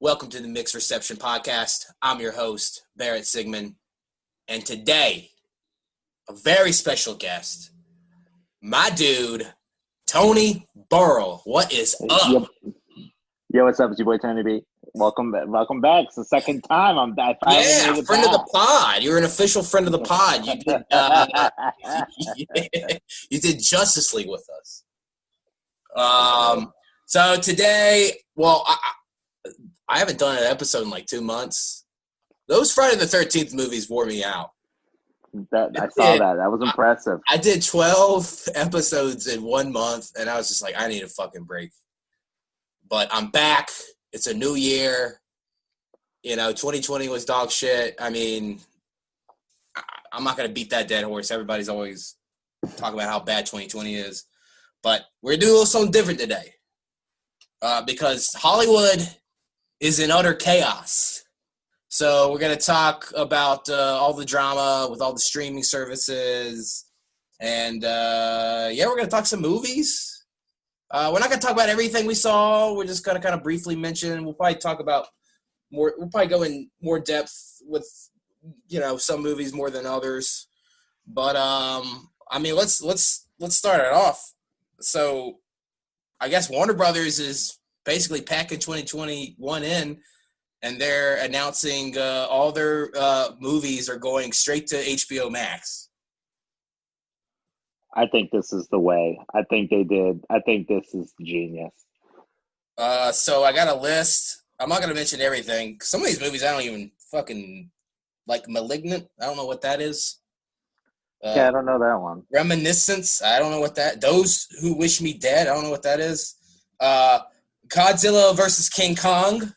Welcome to the Mixed Reception Podcast. I'm your host, Barrett Sigmund. And today, a very special guest, my dude, Tony Burrill. What is up? Yo, what's up? It's your boy, Tony B. Welcome back. It's the second time I finally made it Friend back. of the pod. You're an official friend of the pod. You did Justice League with us. So today, I haven't done an episode in like 2 months. Those Friday the 13th movies wore me out. I saw that. That was impressive. I did 12 episodes in 1 month, and I was just like, I need a fucking break. But I'm back. It's a new year. 2020 was dog shit. I mean, I'm not going to beat that dead horse. Everybody's always talking about how bad 2020 is. But we're going to do a little something different today. Because Hollywood is in utter chaos. So we're going to talk about all the drama with all the streaming services. And, we're going to talk some movies. We're not going to talk about everything we saw. We're just going to kind of briefly mention. We'll probably talk about more. We'll probably go in more depth with, some movies more than others. But, let's start it off. So I guess Warner Brothers is basically packing 2021 in, and they're announcing all their movies are going straight to HBO Max. I think this is the way. I think they did. I think this is genius. So I got a list. I'm not going to mention everything. Some of these movies I don't even fucking like. Malignant, I don't know what that is. I don't know that one. Reminiscence, I don't know what that. Those Who Wish Me Dead, I don't know what that is. Godzilla versus King Kong,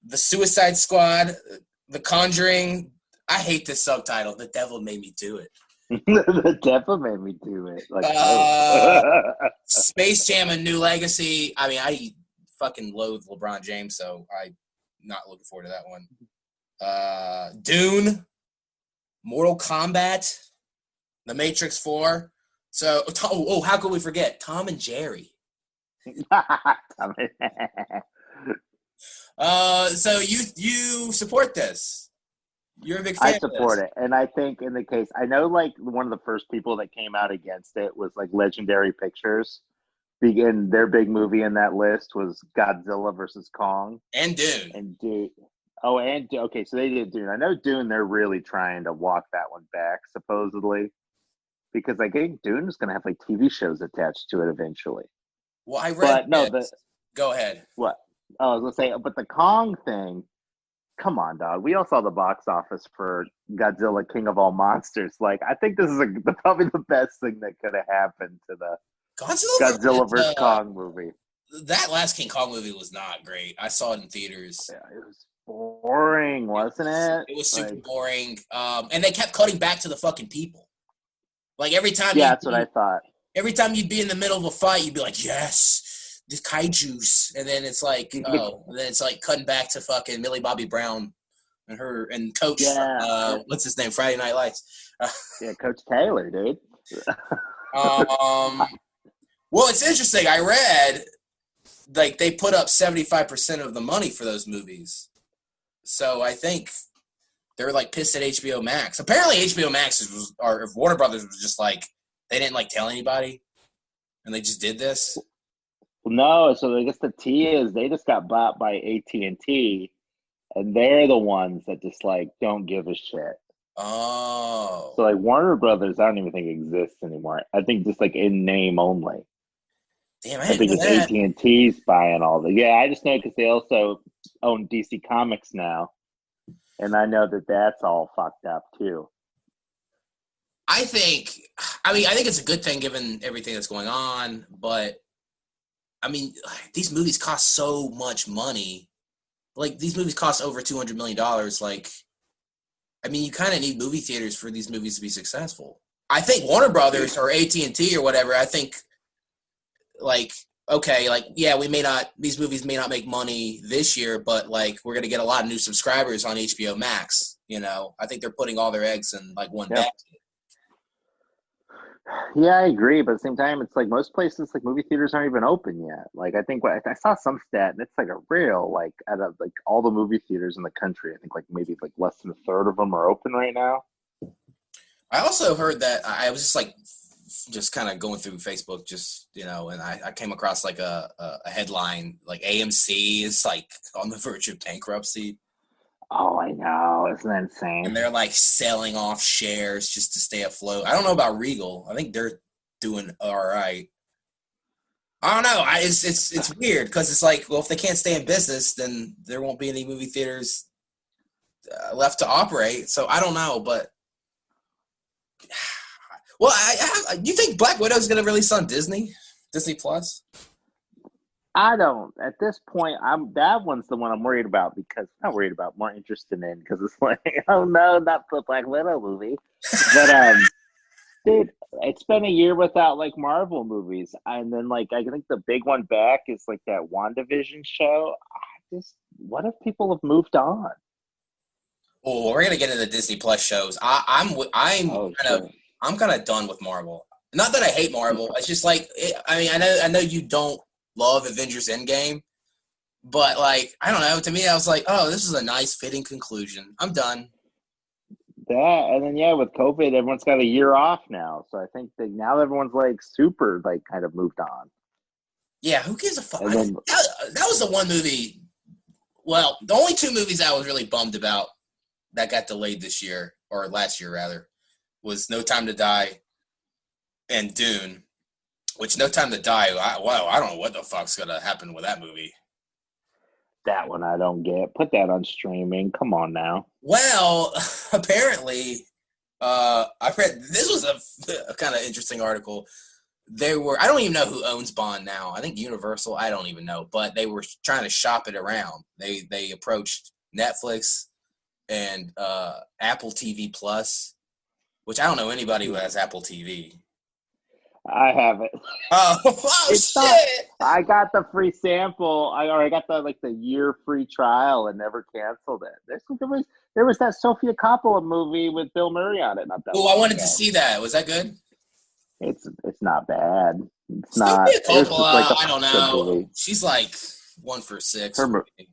The Suicide Squad, The Conjuring. I hate this subtitle. The Devil Made Me Do It. The Devil Made Me Do It. Space Jam: A New Legacy. I mean, I fucking loathe LeBron James, so I'm not looking forward to that one. Dune, Mortal Kombat, The Matrix 4. So, how could we forget Tom and Jerry? So you support this? You're a big fan. I support it, and I think in the case, I know like one of the first people that came out against it was like Legendary Pictures. And their big movie in that list was Godzilla versus Kong and Dune. Okay, so they did Dune. I know Dune. They're really trying to walk that one back, supposedly, because I think Dune is going to have like TV shows attached to it eventually. Well, I read. Go ahead. What? Oh, I was gonna say, but the Kong thing. Come on, dog. We all saw the box office for Godzilla, King of All Monsters. Like, I think this is probably the best thing that could have happened to the Godzilla vs. Kong movie. That last King Kong movie was not great. I saw it in theaters. Yeah, it was boring, wasn't it? It was super boring. And they kept cutting back to the fucking people. Like every time. Yeah, that's what I thought. Every time you'd be in the middle of a fight, you'd be like, yes, the kaijus. And then it's like, and then it's like cutting back to fucking Millie Bobby Brown and Coach, what's his name, Friday Night Lights. Yeah, Coach Taylor, dude. Well, it's interesting. I read, like, they put up 75% of the money for those movies. So I think they're, like, pissed at HBO Max. Apparently HBO Max or Warner Brothers was just like, they didn't, like, tell anybody, and they just did this? No, so I guess the T is they just got bought by AT&T, and they're the ones that just, like, don't give a shit. Oh. So, like, Warner Brothers, I don't even think exists anymore. I think just, like, in name only. Damn, I think it's AT&T's buying all the... Yeah, I just know because they also own DC Comics now, and I know that that's all fucked up, too. I think it's a good thing given everything that's going on, but I mean, these movies cost so much money. Like, these movies cost over $200 million. Like, I mean, you kind of need movie theaters for these movies to be successful. I think Warner Brothers or AT&T or whatever, I think, like, okay, like, yeah, these movies may not make money this year, but, like, we're going to get a lot of new subscribers on HBO Max, I think they're putting all their eggs in, like, one basket. Yeah, I agree. But at the same time, it's like most places, like movie theaters aren't even open yet. Like I think I saw some stat, and it's like a real like out of like all the movie theaters in the country, I think like maybe like less than a third of them are open right now. I also heard that I was just kind of going through Facebook, and I came across like a headline like AMC is like on the verge of bankruptcy, Oh, I know. Isn't that and insane? they're like selling off shares just to stay afloat. I don't know about Regal. I think they're doing all right. I don't know. It's weird because it's like, well, if they can't stay in business, then there won't be any movie theaters left to operate. So I don't know, but well, you think Black Widow is going to release on Disney Plus? I don't. At this point, I'm that one's the one I'm worried about because not worried about, more interested in because it's like, oh no, not the Black Widow movie. But dude, it's been a year without like Marvel movies, and then like I think the big one back is like that WandaVision show. I just what if people have moved on? Oh, we're gonna get into Disney Plus shows. I'm Oh kind of shit. I'm kind of done with Marvel. Not that I hate Marvel. It's just like I mean I know you don't love Avengers Endgame, but like I don't know. To me, I was like, oh, this is a nice fitting conclusion. I'm done. That and then yeah, with COVID, everyone's got a year off now, so I think that now everyone's like super like kind of moved on. Yeah, who gives a fuck? And then That was the one movie. Well, the only two movies I was really bummed about that got delayed this year or last year rather was No Time to Die and Dune. Which No Time to Die, I don't know what the fuck's gonna happen with that movie. that one I don't get. Put that on streaming. Come on now. Well, apparently, I read this was a kind of interesting article. I don't even know who owns Bond now. I think Universal. I don't even know, but they were trying to shop it around. They approached Netflix and Apple TV Plus, which I don't know anybody who has Apple TV. I have it. Oh It's not. shit! I got the free sample. I got the like the year free trial and never canceled it. There was that Sofia Coppola movie with Bill Murray on it not that Oh, I long wanted to ago. see that. Was that good? It's not bad. It's not. Sophia It was just like Coppola, a I don't good know. movie. She's like 1 for 6 Her for me.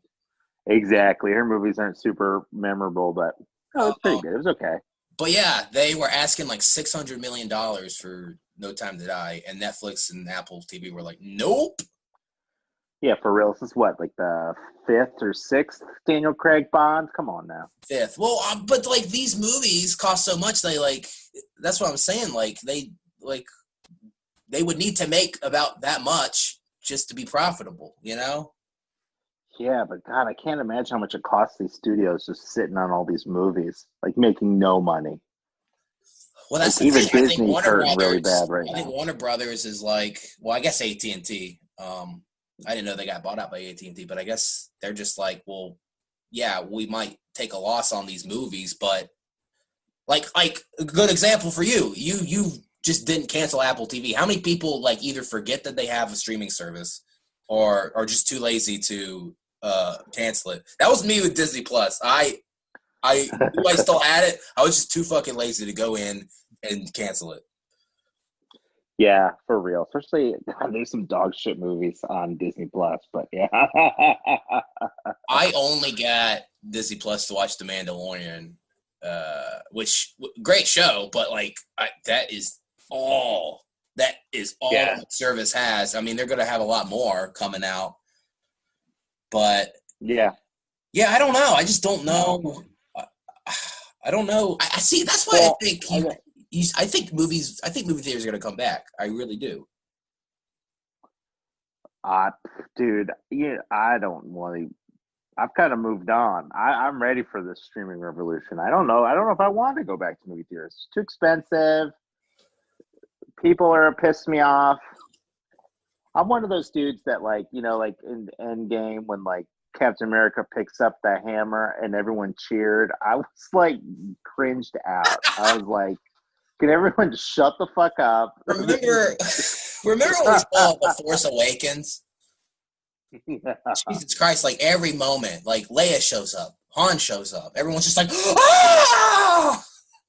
exactly. Her movies aren't super memorable, but oh, it's pretty Uh, good. It was okay. but yeah, they were asking like $600 million for No Time to Die, and Netflix and Apple TV were like, nope. Yeah, for real. This is what like the fifth or sixth Daniel Craig Bond. Come on now. Fifth. Well, but like these movies cost so much, they like. That's what I'm saying. Like they would need to make about that much just to be profitable. You know. Yeah, but God, I can't imagine how much it costs these studios just sitting on all these movies, like making no money. Well, Like that's the even thing. Disney's hurting really bad right I think now. Warner Brothers is like, well, I guess AT&T. I didn't know they got bought out by AT&T, but I guess they're just like, well, yeah, we might take a loss on these movies, but like a good example for you, you just didn't cancel Apple TV. How many people like either forget that they have a streaming service or are just too lazy to cancel it? That was me with Disney Plus. I knew I still had it. I was just too fucking lazy to go in and cancel it. Yeah, for real. Especially God, there's some dog shit movies on Disney Plus, but yeah. I only got Disney Plus to watch The Mandalorian, which great show, but like all Yeah. the service has. I mean, they're going to have a lot more coming out, but Yeah. yeah, I don't know. I just don't No. know. I, I don't know. I see. That's why I Well, think I got I think movies. I think movie theaters are going to come back. I really do. uh, dude, yeah, I don't want to I've kind of moved on. I'm ready for this streaming revolution. I don't know. I don't know if I want to go back to movie theaters. It's too expensive. People are pissed me off. I'm one of those dudes that like, like in Endgame when like Captain America picks up the hammer and everyone cheered. I was like cringed out. I was like, can everyone just shut the fuck up? Remember, remember when we saw The Force Awakens? Yeah, Jesus Christ! Like every moment, like Leia shows up, Han shows up. Everyone's just like, ah!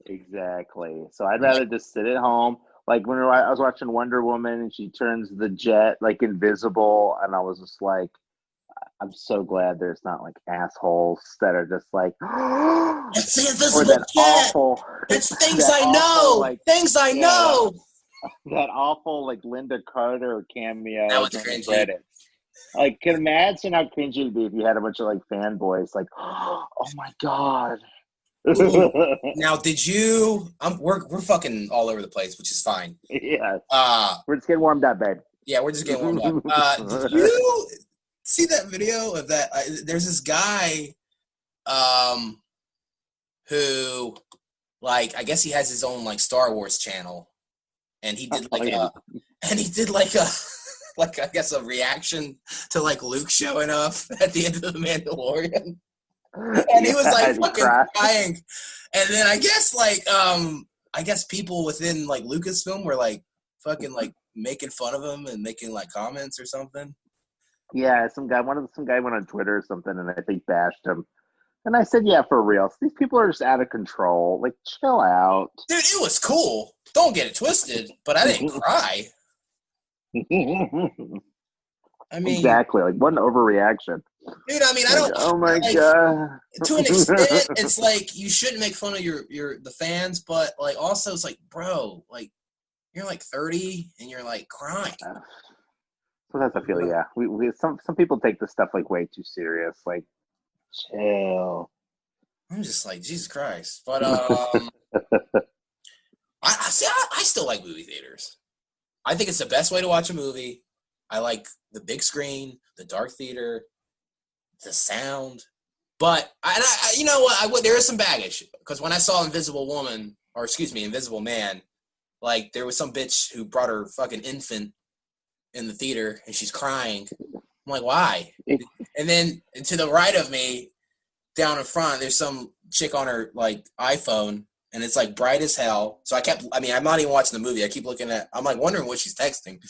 exactly. So I'd rather just sit at home, Like when I was watching Wonder Woman and she turns the jet like invisible, and I was just like, I'm so glad there's not like assholes that are just like, It's the or invisible that jet. awful, It's things that I awful know. like, Things I yeah, know. that awful like Linda Carter That cameo was during the cringy. credits. Like, can imagine how cringy it'd be if you had a bunch of like fanboys like, oh my god. Ooh. Now, did you? We're fucking all over the place, which is fine. Yeah, Uh we're just getting warmed up, babe. yeah, we're just getting warmed up. Did you see that video of that? There's this guy, who, like, I guess he has his own like Star Wars channel, and he did like a, like I guess a reaction to like Luke showing up at the end of the Mandalorian. And he was like fucking crying. And then I guess I guess people within like Lucasfilm were like fucking like making fun of him and making like comments or something. Yeah, some guy went on Twitter or something, and I think bashed him. And I said, yeah, for real. These people are just out of control. Like, chill out. Dude, it was cool. Don't get it twisted, but I didn't cry. I mean, exactly. Like, what an overreaction. dude, I mean, I don't. Oh my like, god. To an extent, it's like you shouldn't make fun of the fans, but like also it's like, bro, like you're like 30 and you're like crying. Sometimes I feel, yeah. We some people take this stuff like way too serious. Like, chill. I'm just like, Jesus Christ. But I still like movie theaters. I think it's the best way to watch a movie. I like the big screen, the dark theater, the sound. But you know what? There is some baggage because when I saw Invisible Man, like there was some bitch who brought her fucking infant in the theater and she's crying. I'm like, why? And then to the right of me, down in front, there's some chick on her like iPhone and it's like bright as hell. So I'm not even watching the movie. I keep looking I'm like wondering what she's texting.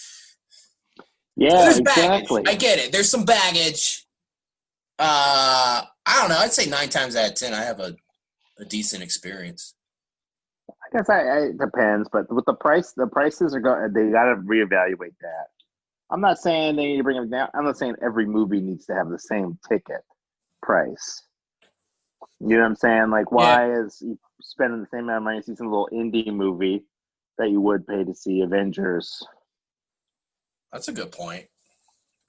Yeah, so there's exactly. baggage. I get it. There's some baggage. I don't know. I'd say 9 times out of 10, I have a decent experience. I guess it depends, but with the prices are going. They got to reevaluate that. I'm not saying they need to bring them down. I'm not saying every movie needs to have the same ticket price. You know what I'm saying? Like, why is you spending the same amount of money to see some little indie movie that you would pay to see Avengers? That's a good point.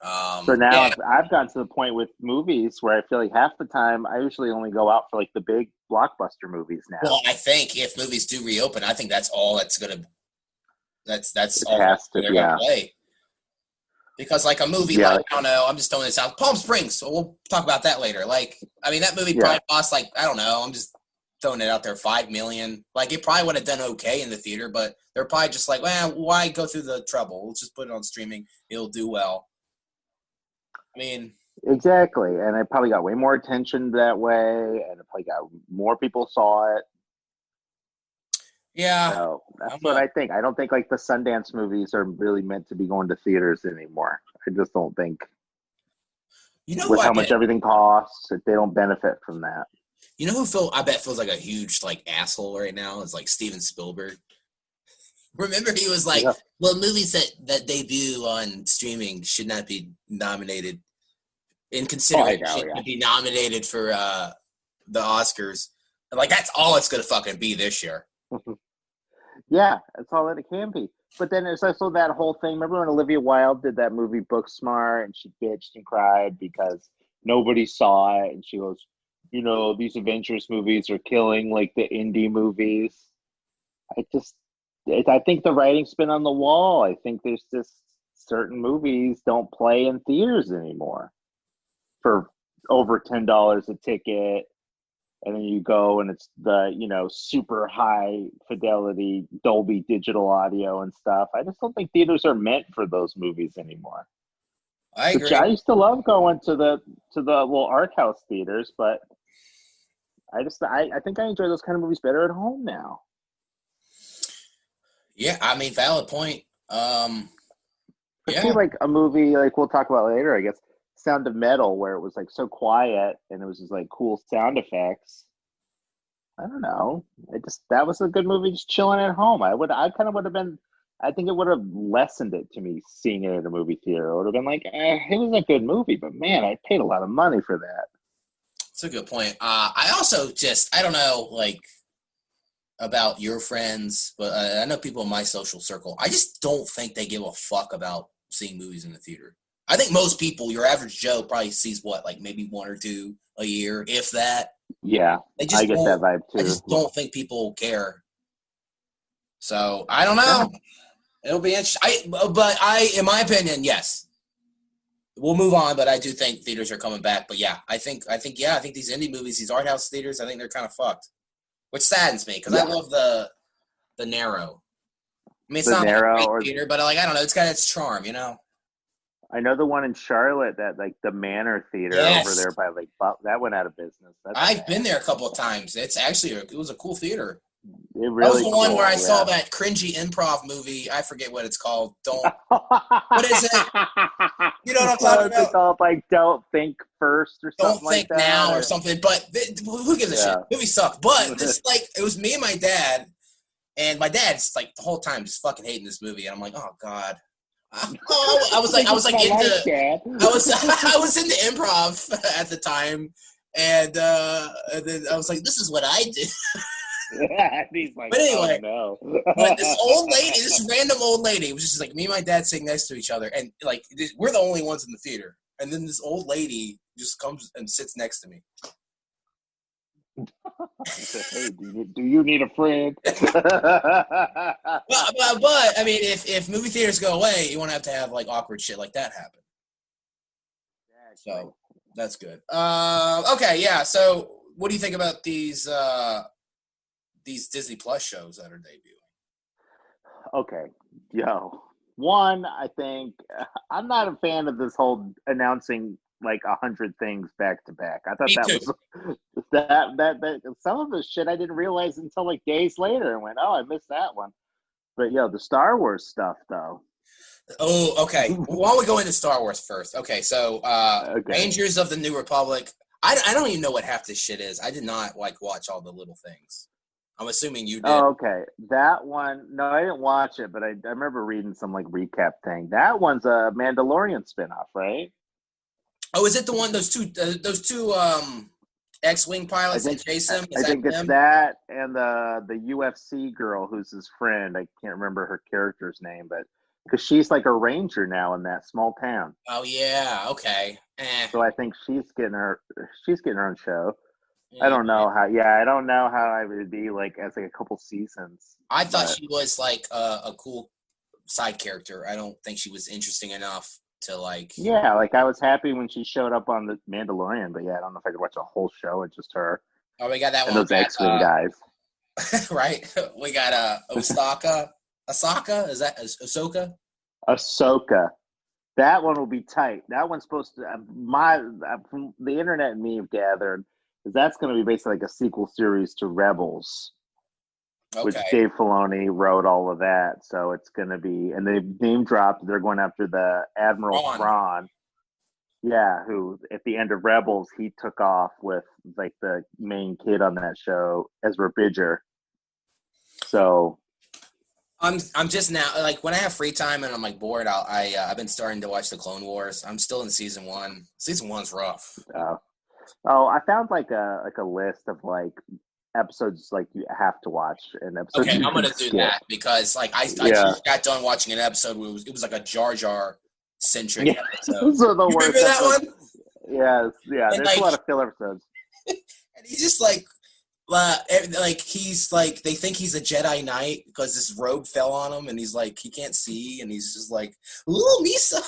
So now I've gotten to the point with movies where I feel like half the time I usually only go out for like the big blockbuster movies now. Well, I think if movies do reopen, I think that's all that's gonna play. Because like a movie like I don't know, I'm just throwing this out. Palm Springs, so we'll talk about that later. Like, I mean that movie probably cost like, I don't know, I'm just throwing it out there, $5 million. Like it probably would have done okay in the theater, but they're probably just like, well, why go through the trouble? We'll just put it on streaming, it'll do well. I mean, exactly, and it probably got way more attention that way, and it probably got more people saw it. Yeah, so that's what I think. I don't think like the Sundance movies are really meant to be going to theaters anymore. I just don't think. You know, with how much everything costs, they don't benefit from that. You know who I bet feels like a huge like asshole right now is like Steven Spielberg. Remember, he was like, well, movies that debut on streaming should not be nominated in consideration to be nominated for the Oscars. And like, that's all it's going to fucking be this year. Yeah, that's all that it can be. But then there's also that whole thing. Remember when Olivia Wilde did that movie Booksmart and she bitched and cried because nobody saw it? And she goes, you know, these Avengers movies are killing like the indie movies. I think the writing's been on the wall. I think there's just certain movies don't play in theaters anymore for over $10 a ticket. And then you go and it's the, you know, super high fidelity Dolby digital audio and stuff. I just don't think theaters are meant for those movies anymore. I agree. I used to love going to the little art house theaters, but I think I enjoy those kind of movies better at home now. Yeah, I mean, valid point. See, like a movie like we'll talk about later, I guess, Sound of Metal, where it was like so quiet and it was just like cool sound effects. I don't know. That was a good movie, just chilling at home. I kind of would have been I think it would have lessened it to me seeing it in a movie theater. It would have been like, it was a good movie, but man, I paid a lot of money for that. That's a good point. I also just, I don't know, like, about your friends, but I know people in my social circle, I just don't think they give a fuck about seeing movies in the theater. I think most people, your average Joe, probably sees what, like maybe one or two a year, if that. Yeah, They just I get that vibe too. I just don't think people care. So I don't know. It'll be interesting. But in my opinion, yes. We'll move on, but I do think theaters are coming back. But yeah, I think these indie movies, these art house theaters, I think they're kind of fucked, which saddens me because I love the Narrow. I mean, it's not like a great theater, but like I don't know, it's got its charm, you know. I know the one in Charlotte, that like the Manor Theater over there by like that went out of business. I've been there a couple of times. It's actually it was a cool theater. It really that was the one where I saw that cringy improv movie. I forget what it's called. What is it? You know what I'm talking about? It's called like Don't Think First or something like that. Don't Think Now or something. But who gives a shit? The movie sucked. But this it was me and my dad, and my dad's like the whole time just fucking hating this movie, and I'm like, oh god. I was into improv at the time, and then I was like, this is what I do. He's like, but anyway, oh, no. But this random old lady, was just like me and my dad sitting next to each other, and like we're the only ones in the theater, and then this old lady just comes and sits next to me. Hey, do you need a friend? but I mean, if movie theaters go away, you won't have to have like awkward shit like that happen. Exactly. So that's good. Okay, yeah. So what do you think about these Disney Plus shows that are debuting? Okay, one, I think I'm not a fan of this whole announcing like 100 things back to back. I thought was that some of the shit I didn't realize until like days later and went, oh, I missed that one. But the Star Wars stuff though. Oh, okay. Why don't we go into Star Wars first? Okay, so Rangers of the New Republic. I don't even know what half this shit is. I did not like watch all the little things. I'm assuming you did. Oh, okay. That one, no, I didn't watch it, but I remember reading some like recap thing. That one's a Mandalorian spinoff, right? Oh, is it the one those two X-wing pilots that chase him? I think it's that and the UFC girl who's his friend. I can't remember her character's name, but because she's like a ranger now in that small town. Oh yeah, okay. So I think she's getting her own show. Yeah, I don't know how. Yeah, I don't know how I would be like as like a couple seasons. I thought she was like a cool side character. I don't think she was interesting enough to like. Yeah, like I was happy when she showed up on the Mandalorian, but yeah, I don't know if I could watch a whole show with just her. Oh, we got that and one. Those X-Wing guys. Right. We got Osaka. Is that Ahsoka? Ahsoka. That one will be tight. That one's supposed to. From the internet and me have gathered. That's going to be basically like a sequel series to Rebels, which Dave Filoni wrote all of that. So it's going to be, and they've name dropped. They're going after the Admiral Thrawn. Yeah, who at the end of Rebels he took off with like the main kid on that show, Ezra Bridger. So I'm just now like when I have free time and I'm like bored, I've been starting to watch the Clone Wars. I'm still in season 1. Season 1's rough. Oh, I found like a list of like episodes like you have to watch and episodes. Okay, I'm gonna do that because like I just got done watching an episode where it was like a Jar Jar centric episode. Those are the worst. Remember that one? Yeah. There's a lot of filler episodes. And he's just like he's like they think he's a Jedi Knight because this robe fell on him and he's like he can't see and he's just like ooh Misa.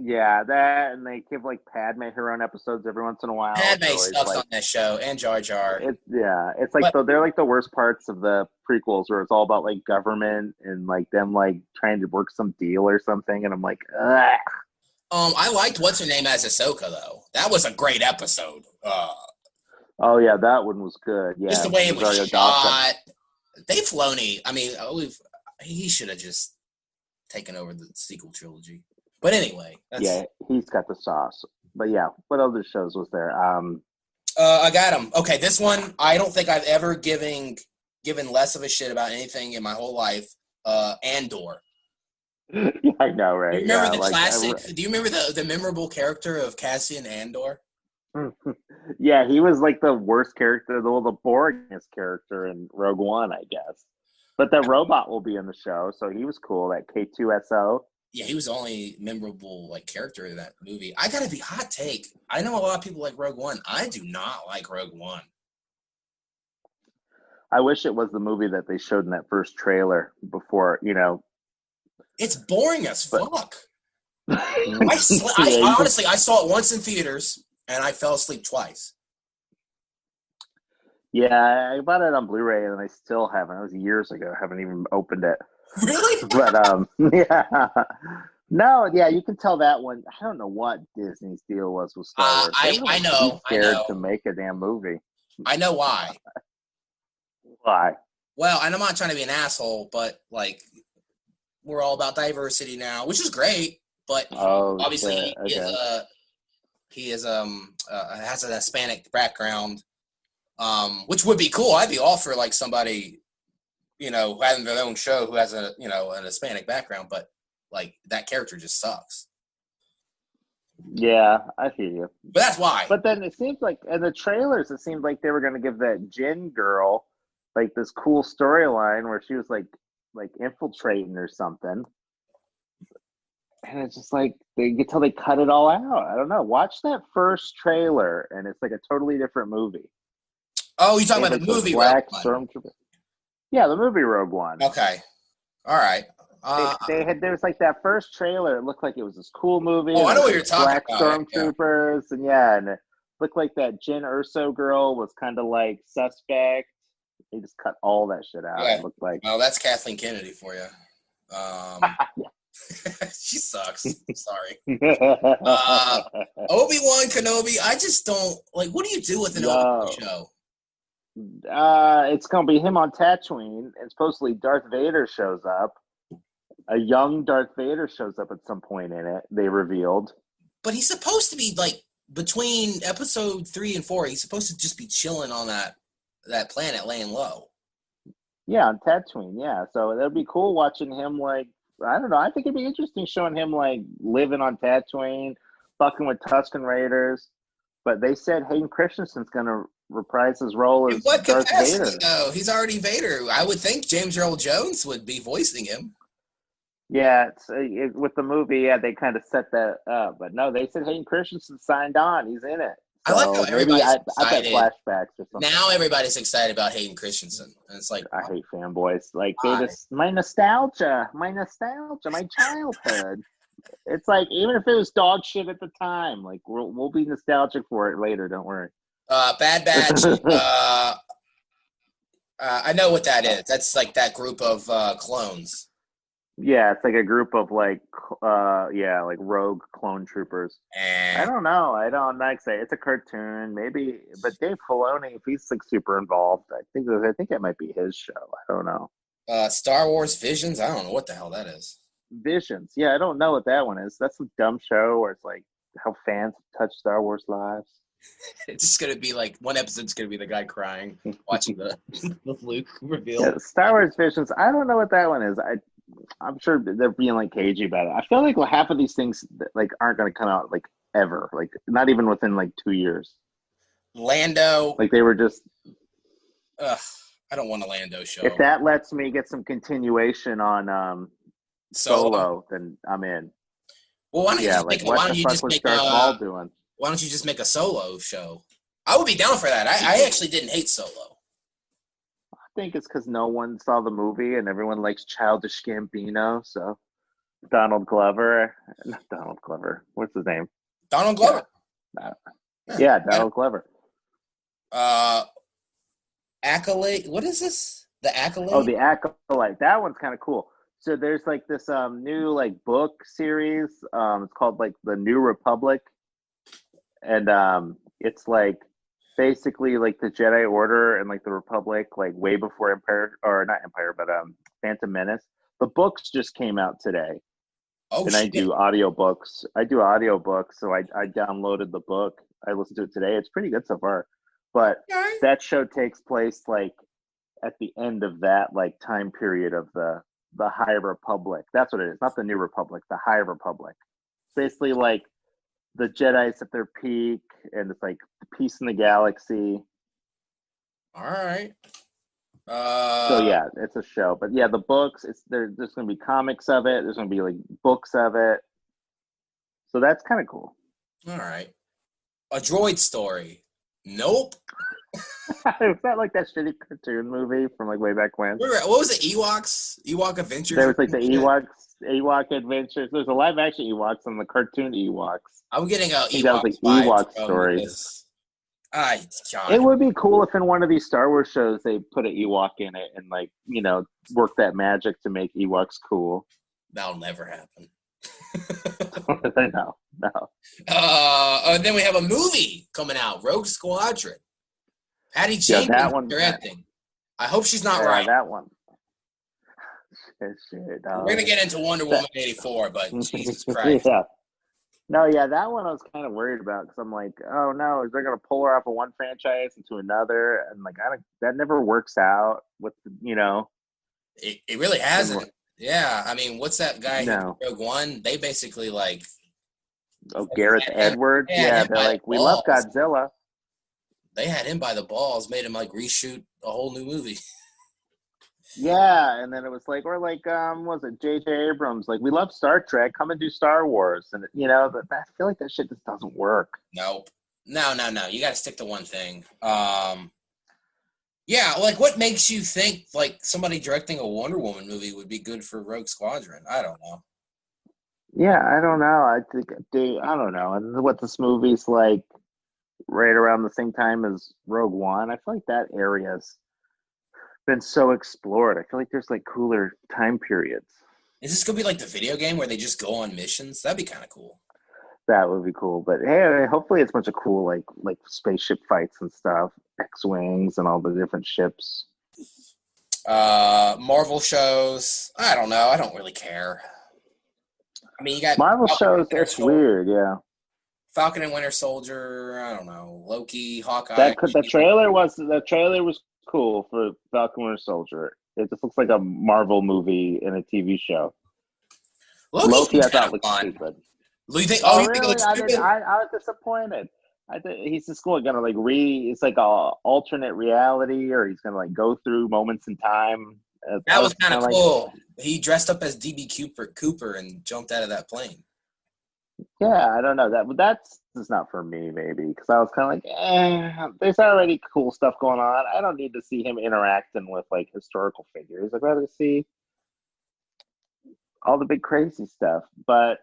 Yeah, that and they give like Padme her own episodes every once in a while. Padme sucks on that show and Jar Jar. It's like they're like the worst parts of the prequels where it's all about like government and like them like trying to work some deal or something, and I'm like, ugh. I liked what's her name as Ahsoka though. That was a great episode. Oh yeah, that one was good. Yeah, just the way it was shot. Dave Filoni, I mean, he should have just taken over the sequel trilogy. But anyway, he's got the sauce. But yeah, what other shows was there? I got him. Okay, this one I don't think I've ever given less of a shit about anything in my whole life Andor. I know, right? Do you remember Yeah, the like classic? Do you remember the memorable character of Cassian Andor? yeah, he was like the worst character, the boringest character in Rogue One, I guess. But the robot will be in the show, so he was cool. That K2SO. Yeah, he was the only memorable like character in that movie. I gotta be hot take. I know a lot of people like Rogue One. I do not like Rogue One. I wish it was the movie that they showed in that first trailer before, It's boring as but fuck. yeah, I honestly I saw it once in theaters and I fell asleep twice. yeah, I bought it on Blu-ray and I still haven't. It was years ago. I haven't even opened it. Really? But yeah. No, yeah, you can tell that one. I don't know what Disney's deal was with Star Wars. They were I like too know, scared to make a damn movie. I know why. Why? Well, and I'm not trying to be an asshole, but like we're all about diversity now, which is great. But obviously Okay. he is has a Hispanic background, which would be cool. I'd be all for like somebody, having their own show who has an Hispanic background, but like that character just sucks. Yeah, I hear you. But that's why. But then it seems like in the trailers, it seemed like they were going to give that Jin girl like this cool storyline where she was like infiltrating or something. And it's just like they get till they cut it all out. I don't know. Watch that first trailer, and it's like a totally different movie. Oh, you're talking They about have, the like, movie Rogue black One. stormtrooper. Yeah, the movie Rogue One. Okay. All right. There's like that first trailer. It looked like it was this cool movie. Oh, I know what like you're talking black about. stormtroopers, and and it looked like that Jin Urso girl was kind of like suspect. They just cut all that shit out. Yeah. It looked like Well, that's Kathleen Kennedy for you. She sucks. Sorry. Obi-Wan Kenobi, I just don't like. What do you do with an Obi-Wan show? It's gonna be him on Tatooine, and supposedly Darth Vader shows up. A young Darth Vader shows up at some point in it. They revealed, but he's supposed to be like between episode 3 and 4. He's supposed to just be chilling on that planet, laying low. Yeah, on Tatooine. Yeah, so that'd be cool watching him. Like, I don't know. I think it'd be interesting showing him like living on Tatooine, fucking with Tusken Raiders. But they said Hayden Christensen's gonna reprise his role as what Darth capacity, Vader. though? He's already Vader. I would think James Earl Jones would be voicing him. Yeah, with the movie, yeah, they kind of set that up. But no, they said Hayden Christensen signed on. He's in it. So I like how maybe everybody's I bet excited. flashbacks or something. Now everybody's excited about Hayden Christensen. And it's like, I hate fanboys. Like, my nostalgia, my childhood. It's like, even if it was dog shit at the time, like, we'll be nostalgic for it later. Don't worry. Bad Batch. I know what that is. That's like that group of clones. Yeah, it's like a group of like rogue clone troopers. I don't know. I don't like say it's a cartoon, maybe, but Dave Filoni, if he's like super involved, I think it might be his show. I don't know. Star Wars Visions. I don't know what the hell that is. Visions. Yeah, I don't know what that one is. That's some dumb show where it's like how fans touch Star Wars lives. It's just gonna be like one episode's gonna be the guy crying watching the Luke reveal. Yeah, Star Wars Visions. I don't know what that one is. I'm sure they're being like cagey about it. I feel like half of these things like aren't going to come out like ever, like not even within like 2 years. Lando, like they were just. I don't want a Lando show. If that lets me get some continuation on Solo, then I'm in. Well, why don't you just make a Solo show? I would be down for that. I actually didn't hate Solo. I think it's because no one saw the movie and everyone likes Childish Gambino. So Donald Glover, not Donald Glover. What's his name? Donald Glover. Yeah, Donald Glover. Acolyte. What is this? The Acolyte? Oh, the Acolyte. That one's kind of cool. So there's like this new like book series. It's called like The New Republic, and it's like basically like the Jedi Order and like the Republic, like way before Empire, or not Empire, but Phantom Menace. The books just came out today. Oh, and shit. I do audiobooks. So I downloaded the book. I listened to it today. It's pretty good so far. But that show takes place like at the end of that like time period of the the High Republic. That's what it is. Not the New Republic, the High Republic. Basically like the Jedi's at their peak, and it's like the peace in the galaxy. All right. So yeah, it's a show. But yeah, the books, there's gonna be comics of it, there's gonna be like books of it. So that's kind of cool. All right. A droid story. Nope. Was that like that shitty cartoon movie from like way back when? What was it? Ewoks? Ewok Adventures? There was like the Ewok Adventures. There's a live action Ewoks and the cartoon Ewoks. I'm getting a Ewok. That was like Ewok stories. God. It would be cool if in one of these Star Wars shows they put an Ewok in it and like, you know, work that magic to make Ewoks cool. That'll never happen. No. Then we have a movie coming out, Rogue Squadron. Patty Jenkins directing. I hope she's not right. That one. Shit, We're gonna get into Wonder Woman 84, but Jesus Christ. Yeah. No, yeah, that one I was kind of worried about because I'm like, oh no, is they gonna pull her off of one franchise into another? And like, that never works out with you know. It really hasn't. Yeah, I mean, what's that guy who did Rogue One? They basically like. Oh, Gareth Edwards. Yeah, they're like, we love Godzilla. They had him by the balls, made him like reshoot a whole new movie. Yeah, and then it was like, or like, was it J.J. Abrams? Like, we love Star Trek, come and do Star Wars, and you know, I feel like that shit just doesn't work. Nope. No. You got to stick to one thing. Yeah, like what makes you think like somebody directing a Wonder Woman movie would be good for Rogue Squadron? I don't know. Yeah, I don't know. I don't know. And what this movie's like, right around the same time as Rogue One. I feel like that area's been so explored. I feel like there's like cooler time periods. Is this gonna be like the video game where they just go on missions? That'd be kind of cool. That would be cool. But hey, hopefully it's a bunch of cool like spaceship fights and stuff, X-wings and all the different ships. Marvel shows. I don't know. I don't really care. I mean, you got Marvel shows. It's weird, yeah. Falcon and Winter Soldier. I don't know. Loki, Hawkeye. The trailer was cool for Falcon and Winter Soldier. It just looks like a Marvel movie in a TV show. Loki, I thought looked stupid. You think? Oh, you really? think it looks stupid? I was disappointed. I think he's just gonna like it's like a alternate reality, or he's gonna like go through moments in time. That was kind of cool. He dressed up as DB Cooper and jumped out of that plane. Yeah, I don't know that's just not for me, maybe, because I was kind of like, there's already cool stuff going on. I don't need to see him interacting with like historical figures. I'd rather see all the big crazy stuff. But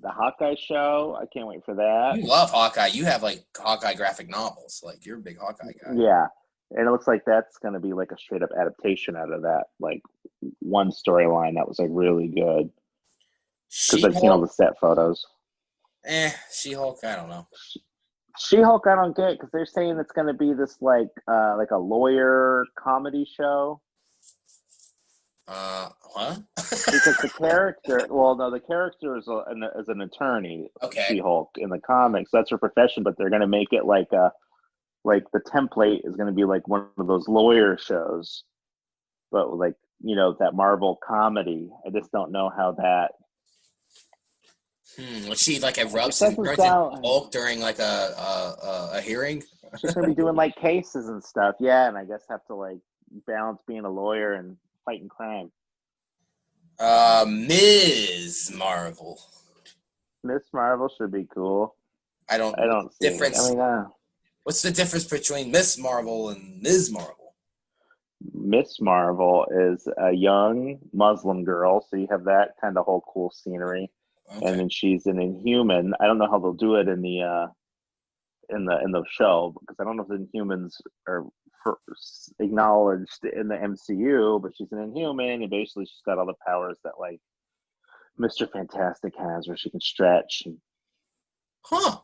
the Hawkeye show, I can't wait for that. You love Hawkeye. You have like Hawkeye graphic novels. Like you're a big Hawkeye guy. Yeah. And it looks like that's going to be like a straight up adaptation out of that, like one storyline that was like really good. Because I've seen all the set photos. She-Hulk, I don't know. She-Hulk, I don't get, because they're saying it's going to be this like a lawyer comedy show. Huh? Because the character is an attorney. Okay. She-Hulk in the comics, that's her profession, but they're going to make it like the template is going to be like one of those lawyer shows, but like, you know, that Marvel comedy. I just don't know how that. Was she like erupts and turns into Hulk during like a hearing? She's gonna be doing like cases and stuff, yeah, and I guess have to like balance being a lawyer and fighting crime. Ms. Marvel. Miss Marvel should be cool. I don't see difference. I mean, what's the difference between Miss Marvel and Ms. Marvel? Miss Marvel is a young Muslim girl, so you have that kind of whole cool scenery. Okay. And then she's an Inhuman. I don't know how they'll do it in the show, because I don't know if the Inhumans are acknowledged in the MCU, but she's an Inhuman, and basically she's got all the powers that like Mr. Fantastic has, where she can stretch. Huh.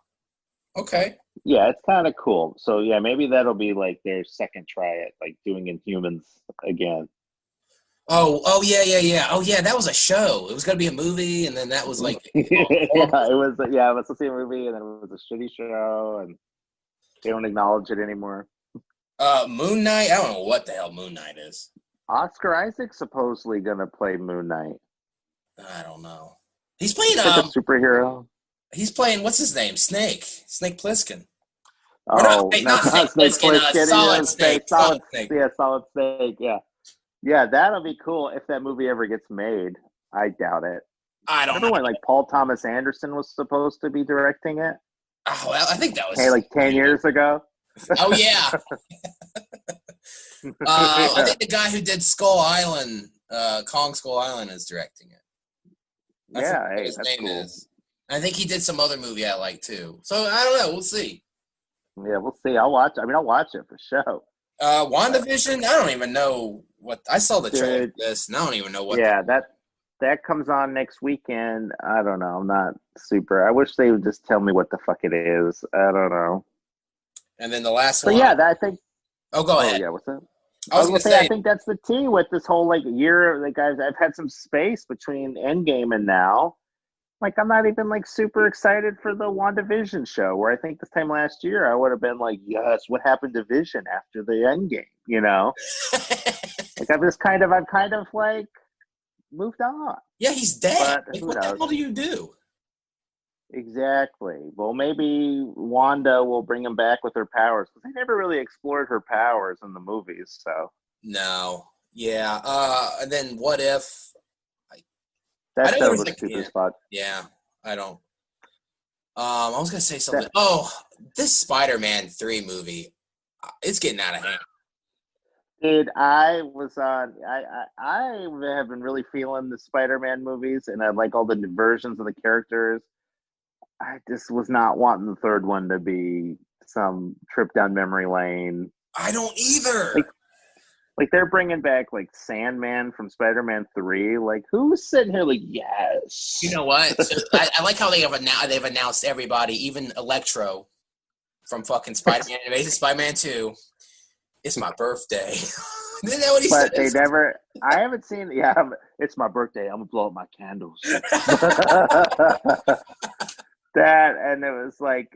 Okay. Yeah, it's kind of cool. So yeah, maybe that'll be like their second try at like doing Inhumans again. Oh yeah. Oh yeah, that was a show. It was gonna be a movie, and then that was like it was supposed to be a movie, and then it was a shitty show, and they don't acknowledge it anymore. Moon Knight. I don't know what the hell Moon Knight is. Oscar Isaac's supposedly gonna play Moon Knight. I don't know. He's playing He's like a superhero. He's playing what's his name? Snake Plissken. Or Oh, not Snake not Snake Plissken. Plissken. Solid Snake. Solid, Solid Snake. yeah, Solid Snake. Yeah, yeah, that'll be cool if that movie ever gets made. I doubt it. I don't Remember know. when like Paul Thomas Anderson was supposed to be directing it? Oh, well, I think that was Like 10 years ago. Oh yeah. I think the guy who did Skull Island, Kong Skull Island, is directing it. Yeah, hey, his that's name cool. is. I think he did some other movie I like too. So I don't know. We'll see. Yeah, we'll see. I'll watch it for sure. WandaVision. I don't even know what. I saw the trailer Dude, for this, and I don't even know what. yeah, that comes on next weekend. I don't know. I'm not super. I wish they would just tell me what the fuck it is. I don't know. And then the last So one. yeah, I think. Oh, go ahead. Yeah, what's that? I was gonna say. I think that's the T with this whole like year. Like I've had some space between Endgame and now. Like I'm not even like super excited for the WandaVision show. Where I think this time last year I would have been like, yes, what happened to Vision after the Endgame? You know, like I've kind of like moved on. Yeah, he's dead. But Like, who what the knows? hell do you do? Exactly. Well, maybe Wanda will bring him back with her powers because they never really explored her powers in the movies. So No. Yeah. And then what if? I that's don't kind even of a think. stupid Yeah. spot. Yeah. I don't. I was gonna say something. Oh, this Spider-Man 3 movie, it's getting out of hand. Dude, I was on. I have been really feeling the Spider-Man movies, and I like all the new versions of the characters. I just was not wanting the third one to be some trip down memory lane. I don't either. Like they're bringing back like Sandman from Spider-Man 3. Like who's sitting here like yes? You know what? So I like how they've announced everybody, even Electro from fucking Spider-Man, Amazing Spider-Man 2. It's my birthday. Isn't that what he said? But they never. I haven't seen. Yeah, it's my birthday. I'm gonna blow up my candles. That and it was like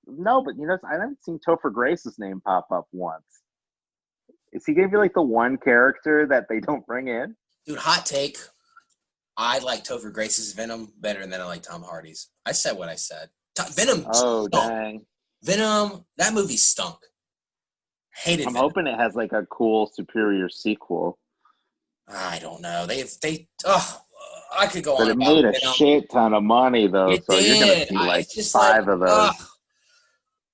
no, but you know I haven't seen Topher Grace's name pop up once. Is he gonna be like the one character that they don't bring in? Dude, hot take. I like Topher Grace's Venom better than I like Tom Hardy's. I said what I said. Venom. Oh stunk. dang! Venom. That movie stunk. Hated. I'm Venom. hoping it has like a cool, superior sequel. I don't know. I could go But on it about made a Venom. shit ton of money though, It so did. you're gonna see like It's just 5 of those.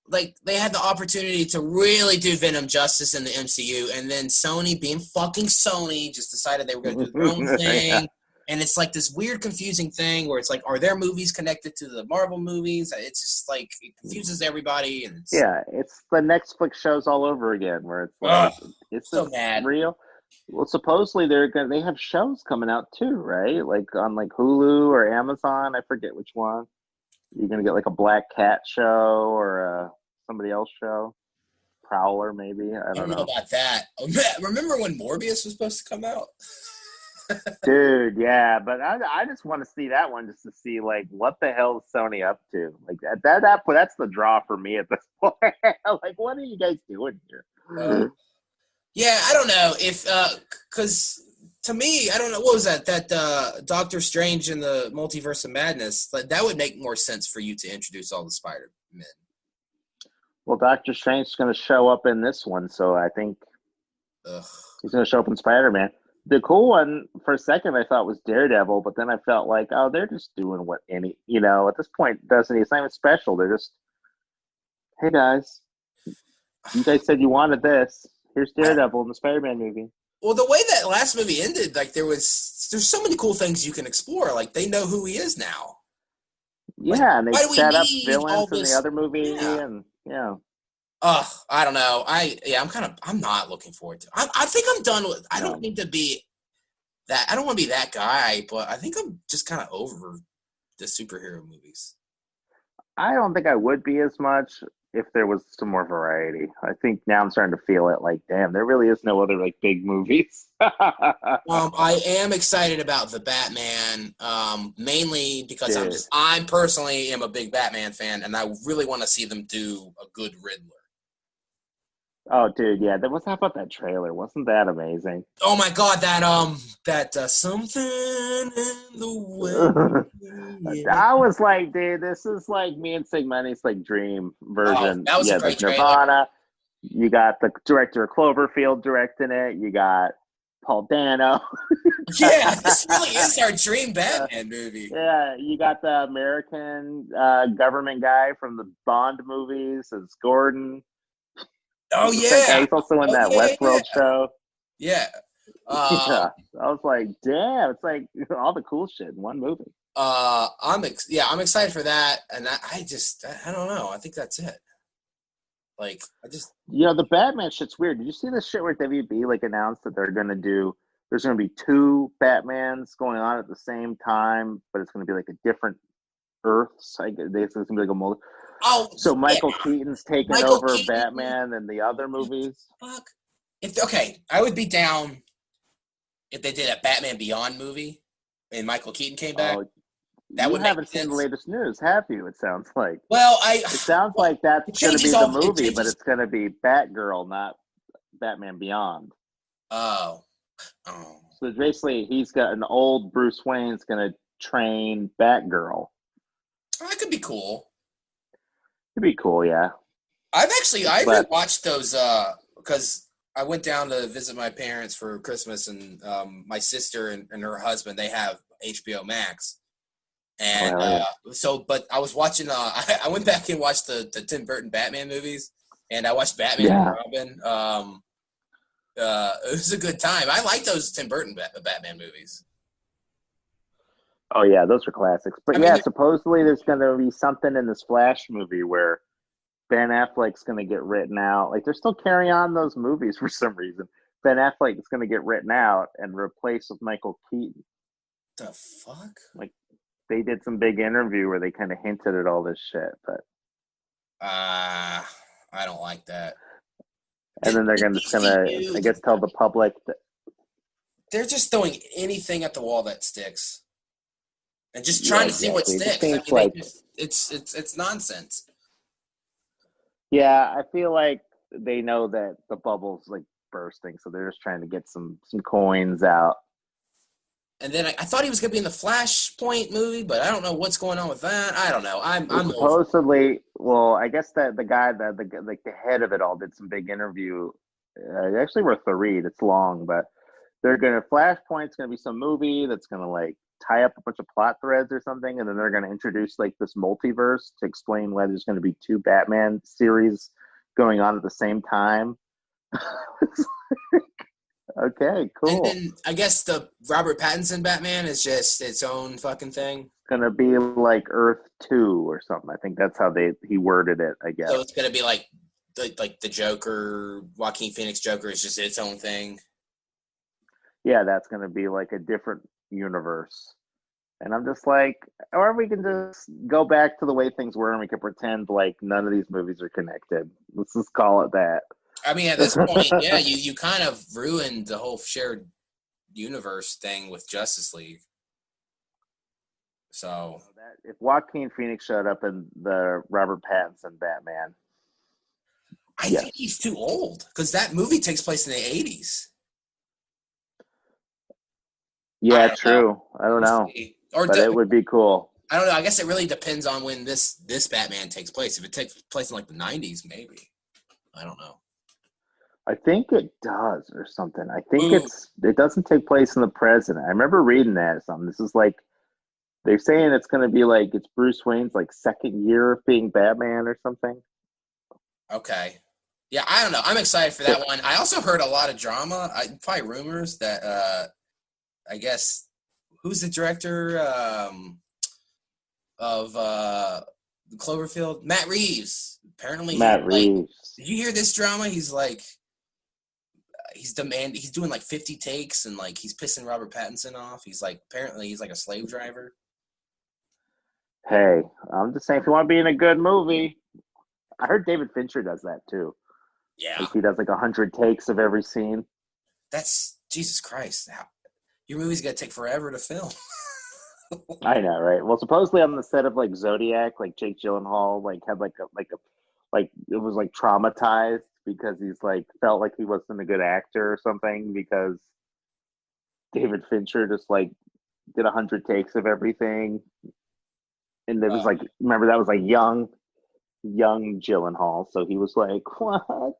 Like they had the opportunity to really do Venom justice in the MCU, and then Sony, being fucking Sony, just decided they were going to do their own thing. Yeah. And it's like this weird, confusing thing where it's like, are their movies connected to the Marvel movies? It's just like it confuses everybody. And It's the Netflix shows all over again, where it's like, it's so mad. real. Well, supposedly they have shows coming out too, right? Like on like Hulu or Amazon. I forget which one. You're gonna get like a Black Cat show or a somebody else show. Prowler, maybe. I don't know about that. Remember when Morbius was supposed to come out? Dude, yeah, but I just want to see that one just to see like what the hell is Sony up to. Like that's the draw for me at this point. Like, what are you guys doing here? Yeah, I don't know if because to me, I don't know what was that Doctor Strange in the Multiverse of Madness. Like that would make more sense for you to introduce all the Spider-Men. Well, Doctor Strange is going to show up in this one, so I think he's going to show up in Spider-Man. The cool one, for a second, I thought was Daredevil, but then I felt like, oh, they're just doing what at this point, it's not even special. They're just, hey, guys, you guys said you wanted this. Here's Daredevil in the Spider-Man movie. Well, the way that last movie ended, like there's so many cool things you can explore. Like they know who he is now. Yeah, and they set up villains in the other movie, yeah. Yeah. I don't know. I'm not looking forward to it. I think I'm done with. I don't need to be that. I don't want to be that guy, but I think I'm just kind of over the superhero movies. I don't think I would be as much if there was some more variety. I think now I'm starting to feel it. Like, damn, there really is no other like big movies. I am excited about the Batman, mainly because I personally am a big Batman fan, and I really want to see them do a good Riddler. Oh, dude, yeah. What's that about that trailer? Wasn't that amazing? Oh my god, that something in the way. Yeah. I was like, dude, this is like me and Sigmund's like dream Oh, version. that was a Yeah, great like trailer. Nirvana. You got the director of Cloverfield directing it. You got Paul Dano. Yeah, this really is our dream uh, Batman movie. yeah, you got the American government guy from the Bond movies as Gordon. Oh What's that guy? yeah. He's also in Oh that yeah, yeah, Westworld show. yeah. Yeah, I was like, damn, it's like all the cool shit in one movie. I'm excited for that, and I don't know. I think that's it. Like, I just The Batman shit's weird. Did you see this shit where WB like announced that they're gonna do? There's gonna be two Batmans going on at the same time, but it's gonna be like a different Earths. It's gonna be like a oh So yeah, Michael Keaton's taking Michael over Keaton. Batman and the other movies. Fuck. If okay, I would be down if they did a Batman Beyond movie and Michael Keaton came back. Oh, That you would make haven't seen the sense. latest news, have you? It sounds like. Well, It sounds well, like that's it gonna be changes the all. It movie, but changes. it's gonna be Batgirl, not Batman Beyond. Oh, oh. So basically, he's got an old Bruce Wayne's gonna train Batgirl. That could be cool. It'd be cool, yeah. I But rewatched those because I went down to visit my parents for Christmas, and my sister and her husband, they have HBO Max. oh And hell yeah, but I was watching. I went back and watched the Tim Burton Batman movies, and I watched Batman and yeah. Robin. It was a good time. I like those Tim Burton Batman movies. Oh yeah, those are classics. But I mean, yeah, supposedly there's gonna be something in this Flash movie where Ben Affleck's gonna get written out. Like they're still carrying on those movies for some reason. Ben Affleck is gonna get written out and replaced with Michael Keaton. the fuck? Like they did some big interview where they kind of hinted at all this shit, but Uh, I don't like that. and then they're The gonna just gonna, I DCU, guess, tell the public that they're just throwing anything at the wall that sticks, and just yeah, trying to see what exactly. It just sticks. I seems mean, they like just it's nonsense. yeah, I feel like they know that the bubble's like bursting, so they're just trying to get some coins out. And then I thought he was gonna be in the Flashpoint movie, but I don't know what's going on with that. I don't know. Well, I'm over. supposedly, well, I guess that the guy that the like the head of it all did some big interview. Actually worth the read. It's long, but they're gonna Flashpoint's gonna be some movie that's gonna like tie up a bunch of plot threads or something, and then they're gonna introduce like this multiverse to explain why there's gonna be two Batman series going on at the same time. Okay, And cool. then I guess the Robert Pattinson Batman is just its own fucking thing. Gonna be like Earth 2 or something. I think that's how he worded it, I So guess. it's gonna be like the Joker, Joaquin Phoenix Joker is just its own thing. Yeah, that's gonna be like a different universe. And I'm just like, or we can just go back to the way things were and we can pretend like none of these movies are connected. Let's just call it that. I mean, at this point, yeah, you kind of ruined the whole shared universe thing with Justice League. So If Joaquin Phoenix showed up in the Robert Pattinson Batman, I think yes. he's too old because that movie takes place in the 80s. I Yeah, don't know. true. I don't We'll know. see. But it would be cool. I don't know. I guess it really depends on when this Batman takes place. If it takes place in like the 90s, maybe. I don't know. I think it does or something. I think Ooh. it doesn't take place in the present. I remember reading that or something. This is like they're saying it's gonna be like it's Bruce Wayne's like second year of being Batman or something. Okay. Yeah, I don't know. I'm excited for that one. I also heard a lot of drama. Probably rumors that I guess who's the director of Cloverfield? Matt Reeves. Apparently, he Matt like. Reeves. Did you hear this drama? He's like, he's doing like 50 takes and like he's pissing Robert Pattinson off. He's like, apparently he's like a slave driver. Hey, I'm just saying if you want to be in a good movie, I heard David Fincher does that too. Yeah, Like he does like 100 takes of every scene. that's Jesus Christ. Your movie's gonna take forever to film. I know, right? Well, supposedly on the set of like Zodiac, like Jake Gyllenhaal like had like it was like traumatized because he's like felt like he wasn't a good actor or something because David Fincher just like did 100 takes of everything, and it was like remember that was like young Gyllenhaal, so he was like, "What?"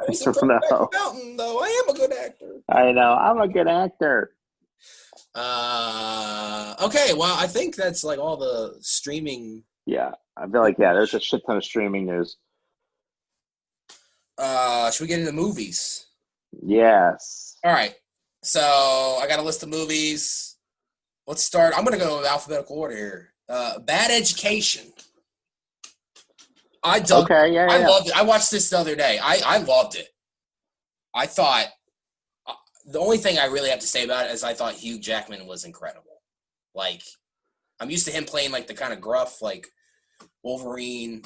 He's a mountain, though. I am a good actor. I know, I'm a good actor. Okay, well, I think that's like all the streaming. Yeah, I feel like there's a shit ton of streaming news. Should we get into movies? Yes. All right. So I got a list of movies. Let's start. I'm going to go in alphabetical order here. Bad Education. I loved it. I watched this the other day. I loved it. I thought the only thing I really have to say about it is I thought Hugh Jackman was incredible. Like, I'm used to him playing like the kind of gruff, like Wolverine,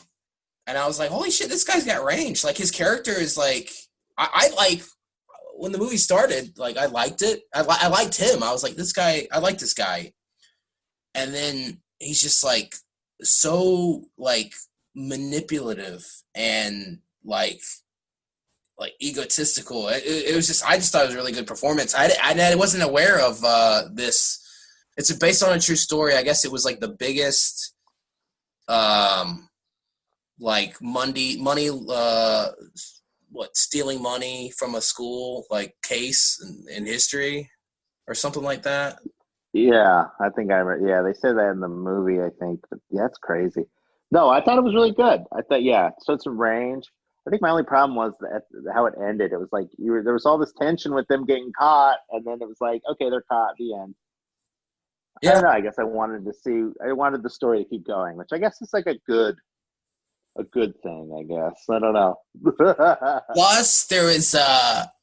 and I was like, holy shit, this guy's got range. Like, his character is like, I like when the movie started. Like, I liked it. I liked him. I was like, this guy. I like this guy, and then he's just like so like manipulative and like egotistical. It was just, I just thought it was a really good performance. I wasn't aware of this. It's based on a true story. I guess it was like the biggest like money stealing money from a school like case in history or something like that. Yeah, I think I remember. Yeah, they said that in the movie, I think. But yeah, that's crazy. No, I thought it was really good. I thought, yeah, so some range. I think my only problem was how it ended. It was like there was all this tension with them getting caught, and then it was like, okay, they're caught. The end. Yeah. I don't know. I guess I wanted the story to keep going, which I guess is like a good thing. I guess I don't know. Plus, there was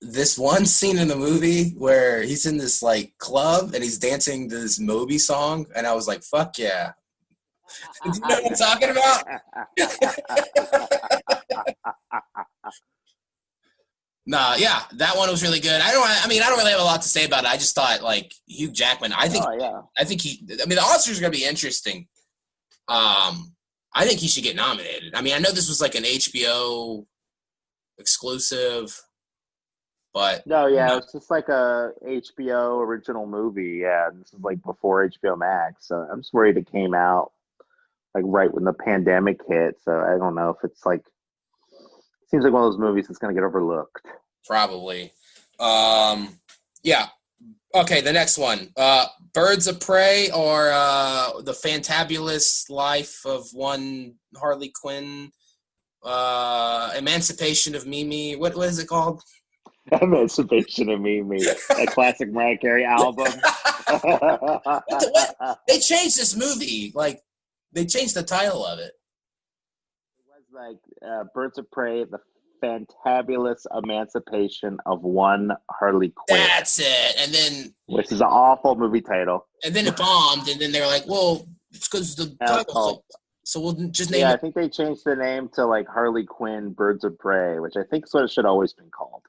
this one scene in the movie where he's in this like club and he's dancing to this Moby song, and I was like, "Fuck yeah!" Do you know what I'm talking about? Nah, yeah, that one was really good. I don't really have a lot to say about it. I just thought like Hugh Jackman. I think the Oscars are gonna be interesting. I think he should get nominated. I mean, I know this was like an HBO exclusive, but no, yeah, it's just like a HBO original movie. Yeah, this is like before HBO Max, so I'm just worried it came out like right when the pandemic hit. So I don't know if it's like, seems like one of those movies that's going to get overlooked. Probably. Yeah. Okay, the next one. Birds of Prey or The Fantabulous Life of One Harley Quinn. Emancipation of Mimi. What is it called? Emancipation of Mimi. A classic Mariah Carey album. What? They changed this movie. Like, they changed the title of it. It was like Birds of Prey, The Fantabulous Emancipation of One Harley Quinn. That's it. And then, which is an awful movie title. And then it bombed, and then they were like, well, it's because the title. So we'll just name it. Yeah, I think they changed the name to like Harley Quinn Birds of Prey, which I think is what it should always been called.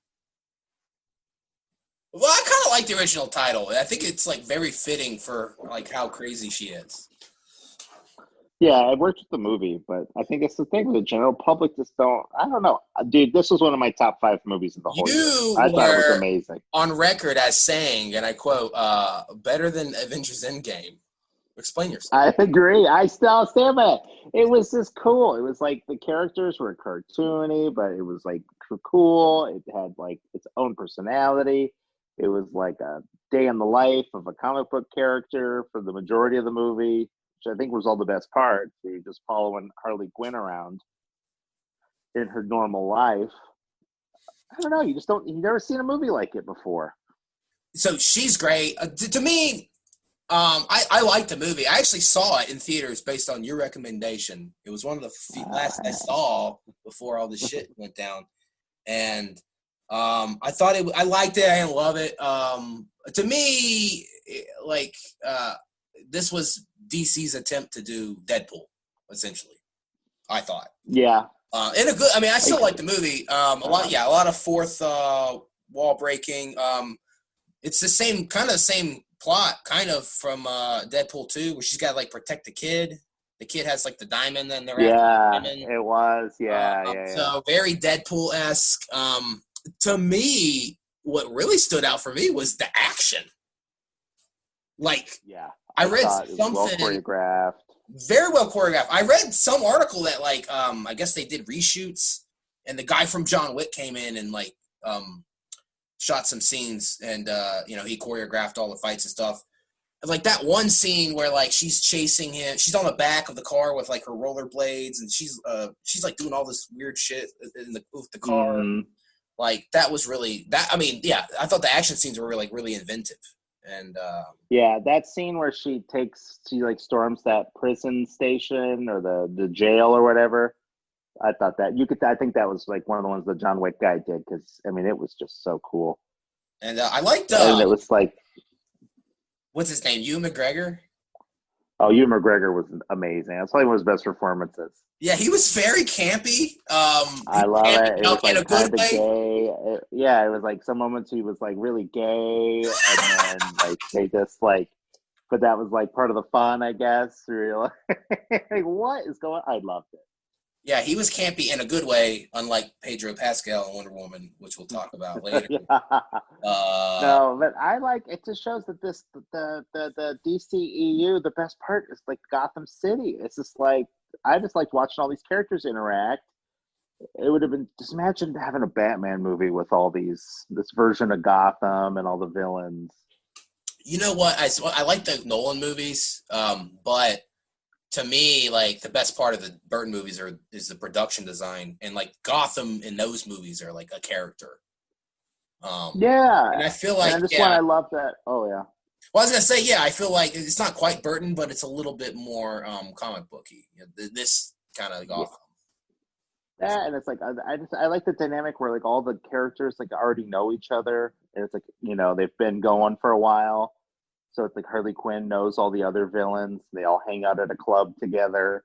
Well, I kind of like the original title. I think it's like very fitting for like how crazy she is. Yeah, it worked with the movie, but I think it's the thing. The general public just don't. I don't know, dude. This was one of my top 5 movies of the whole year. I thought it was amazing. On record as saying, and I quote, "better than Avengers Endgame." Explain yourself. I agree. I still stand by it. It was just cool. It was like the characters were cartoony, but it was like cool. It had like its own personality. It was like a day in the life of a comic book character for the majority of the movie, which I think was all the best part. So you're just following Harley Quinn around in her normal life. I don't know. You've never seen a movie like it before. So she's great. To me, I liked the movie. I actually saw it in theaters based on your recommendation. It was one of the last I saw before all this shit went down. And I thought I liked it. I didn't love it. To me, like, this was DC's attempt to do Deadpool, essentially. I thought. Yeah. And a good. I mean, I still like the movie. A lot of fourth wall breaking. It's the same plot, kind of from Deadpool 2, where she's got to like protect the kid The kid has like the diamond, and they're after Yeah, the diamond. it was. Yeah. So very Deadpool-esque. To me, what really stood out for me was the action. Like, Yeah. I read thought it was well something choreographed. very well choreographed. I read some article that like I guess they did reshoots, and the guy from John Wick came in and like shot some scenes, and he choreographed all the fights and stuff. And like that one scene where like she's chasing him, she's on the back of the car with like her rollerblades, and she's like doing all this weird shit with the car. Mm-hmm. Like that was really that. I mean, yeah, I thought the action scenes were like really inventive. And yeah, that scene where she like storms that prison station or the jail or whatever. I thought that I think that was like one of the ones the John Wick guy did, because I mean it was just so cool. And I liked and it was like, what's his name? Ewan McGregor. Oh, Ewan McGregor was amazing. That's probably one of his best performances. Yeah, he was very campy. I love it. It was like in a good way. Gay. It was like some moments he was like really gay, and then like they just like, but that was like part of the fun, I guess. Like, what is going on? I loved it. Yeah, he was campy in a good way, unlike Pedro Pascal in Wonder Woman, which we'll talk about later. No, but I like it. Just shows that the DCEU, the best part is like Gotham City. It's just like I just liked watching all these characters interact. It would have been just imagine having a Batman movie with all this version of Gotham and all the villains. You know what? I like the Nolan movies, but to me, like the best part of the Burton movies is the production design, and like Gotham in those movies are like a character. Yeah, and I feel like I love that. Oh yeah. Well, I was gonna say, yeah, I feel like it's not quite Burton, but it's a little bit more comic booky. This kind of Gotham. Yeah, and it's like I like the dynamic where like all the characters like already know each other, and it's like they've been going for a while. So it's like Harley Quinn knows all the other villains. They all hang out at a club together.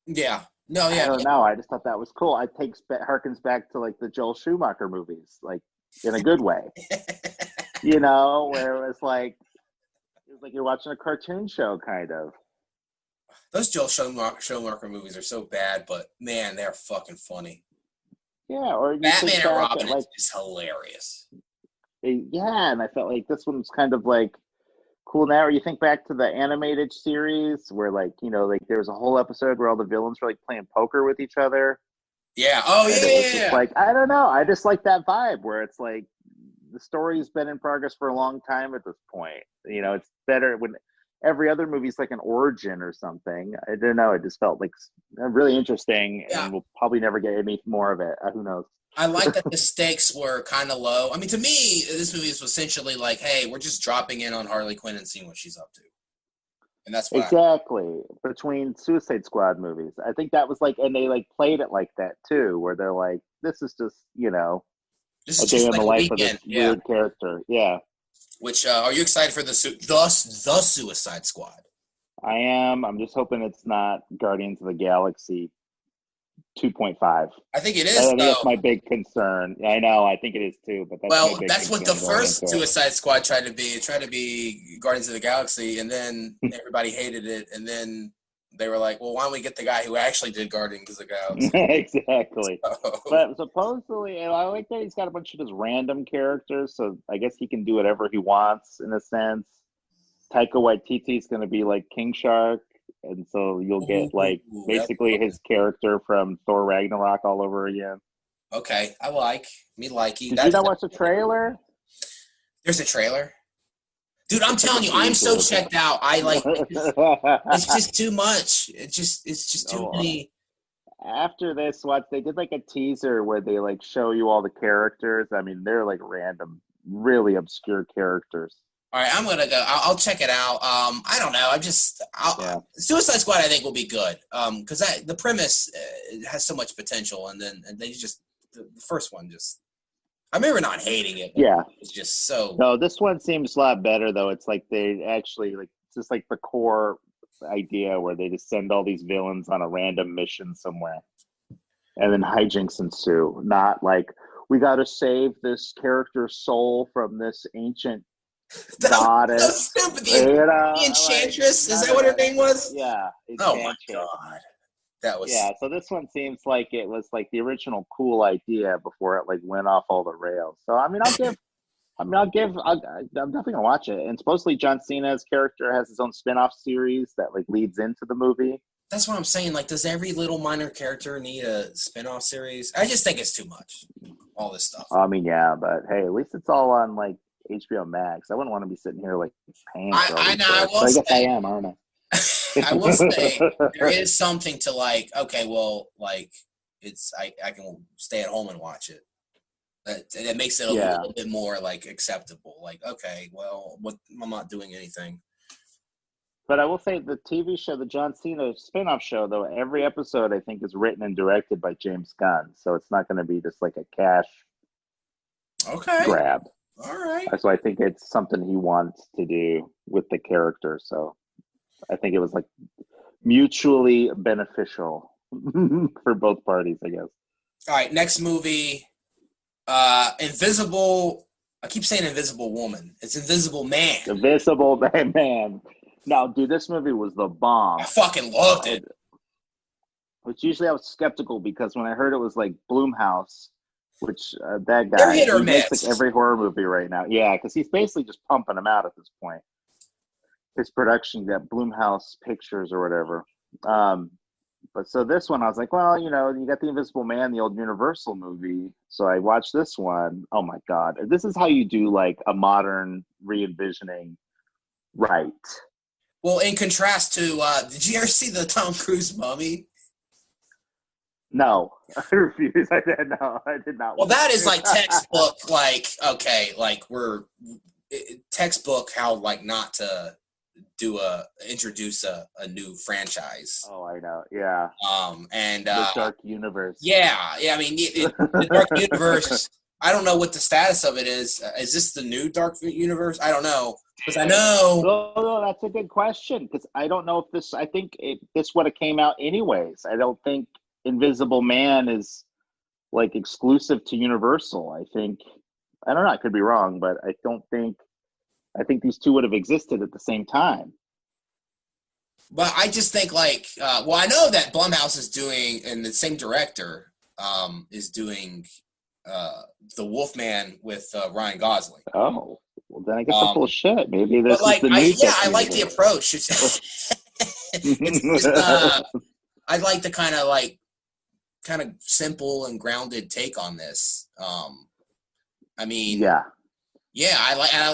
Yeah. No, yeah. I don't know. I just thought that was cool. It harkens back to like the Joel Schumacher movies, like in a good way. Where it was like you're watching a cartoon show, kind of. Those Joel Schumacher movies are so bad, but man, they're fucking funny. Yeah, or Batman and Robin is hilarious. Yeah, and I felt like this one's kind of like cool now. Or you think back to the animated series where like there was a whole episode where all the villains were like playing poker with each other. Yeah. Oh yeah. Just like I don't know. I just like that vibe where it's like the story's been in progress for a long time at this point. It's better when every other movie's like an origin or something. I don't know. It just felt like really interesting, and we'll probably never get any more of it. Who knows? I like that the stakes were kind of low. I mean, to me, this movie is essentially like, hey, we're just dropping in on Harley Quinn and seeing what she's up to. And that's what exactly. Between Suicide Squad movies. I think that was like, and they like played it like that too, where they're like, this is just, this a day in the life of this weird character. Yeah. Which, are you excited for the Suicide Squad? I am. I'm just hoping it's not Guardians of the Galaxy 2.5. I think it is. I think that's my big concern. I know. I think it is too. But that's what the first Suicide Squad tried to be. It tried to be Guardians of the Galaxy, and then everybody hated it, and then they were like, "Well, why don't we get the guy who actually did Guardians of the Galaxy?" Exactly. So. But supposedly, I like that he's got a bunch of just random characters, so I guess he can do whatever he wants in a sense. Taika Waititi's going to be like King Shark. And so you'll get like basically his character from Thor Ragnarok all over again. Okay, I like me likey. Did you not watch the trailer? There's a trailer, dude. I'm telling you, I'm so checked out. I like it's just too much. It's just too many. After this, they did like a teaser where they like show you all the characters. I mean, they're like random, really obscure characters. All right, I'm gonna go. I'll check it out. I don't know. Suicide Squad, I think, will be good. Because the premise has so much potential, and they just the first one just. I remember not hating it. Yeah, it's just so. No, this one seems a lot better though. It's like they actually like it's just like the core idea where they just send all these villains on a random mission somewhere, and then hijinks ensue. Not like we got to save this character's soul from this ancient goddess. So stupid. The Enchantress, is that what her name was? Yeah, Oh my Enchantress. god, that was. Yeah, so this one seems like it was like the original cool idea before it like went off all the rails. So I mean, I'm definitely gonna watch it. And supposedly John Cena's character has his own spin-off series that like leads into the movie. That's what I'm saying. Like, does every little minor character need a spin-off series? I just think it's too much. All this stuff. I mean, yeah, but hey, at least it's all on like HBO Max. I wouldn't want to be sitting here like paying for all I these know. I shit. will But I guess I say. am, aren't I? I will say there is something to like. Okay, well, like I can stay at home and watch it. That makes it a little bit more like acceptable. Like, okay, well, I'm not doing anything. But I will say the TV show, the John Cena spin-off show, though, every episode I think is written and directed by James Gunn. So it's not going to be just like a cash grab. All right. So I think it's something he wants to do with the character. So I think it was like mutually beneficial for both parties, I guess. All right, next movie, Invisible. I keep saying Invisible Woman. It's Invisible Man. Invisible Man. No, dude, this movie was the bomb. I fucking loved it. Which usually I was skeptical because when I heard it was like Blumhouse, which that They're guy, hit or he makes miss. like every horror movie right now. Yeah, because he's basically just pumping them out at this point. His production, that Blumhouse Pictures or whatever. But so this one, I was like, well, you know, you got The Invisible Man, the old Universal movie. So I watched this one. Oh my God. This is how you do like a modern re-envisioning right. Well, in contrast to, did you ever see the Tom Cruise Mummy? No, I refuse. I did not. Well, that is like textbook, like, okay, like textbook how like not to introduce a new franchise. Oh, I know. Yeah. And the Dark Universe. Yeah. I mean, the Dark Universe. I don't know what the status of it is. Is this the new Dark Universe? I don't know because I know. No, that's a good question because I don't know if this. I think this would have came out anyways. I don't think Invisible Man is like exclusive to Universal. I think I don't know. I could be wrong, but I don't think. I think these two would have existed at the same time. But I just think like, well, I know that Blumhouse is doing, and the same director is doing The Wolfman with Ryan Gosling. Oh, well then I guess I'm full of shit. Maybe this like, is the new. I like the approach. It's I like the kind of simple and grounded take on this. I mean, yeah, I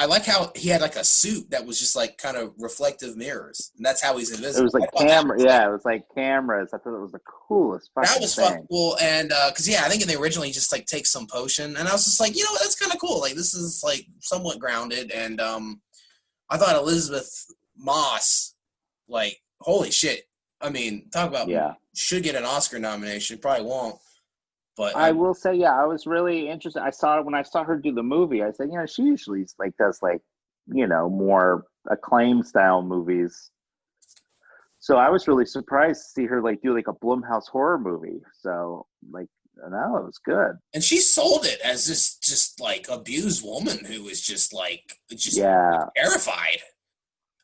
like how he had like a suit that was just like kind of reflective mirrors, and that's how he's invisible. It was like camera, it was like cameras. I thought it was the coolest fucking thing. That was fucking cool, and because I think in the original he just like takes some potion, and I was just like, you know what, that's kind of cool. Like this is like somewhat grounded, and I thought Elizabeth Moss, like holy shit. I mean, talk about should get an Oscar nomination, probably won't. But I will say, I was really interested. When I saw her do the movie, I said, she usually like does like, more acclaimed style movies. So I was really surprised to see her like do like a Blumhouse horror movie. So like, no, it was good. And she sold it as this just like abused woman who was just terrified.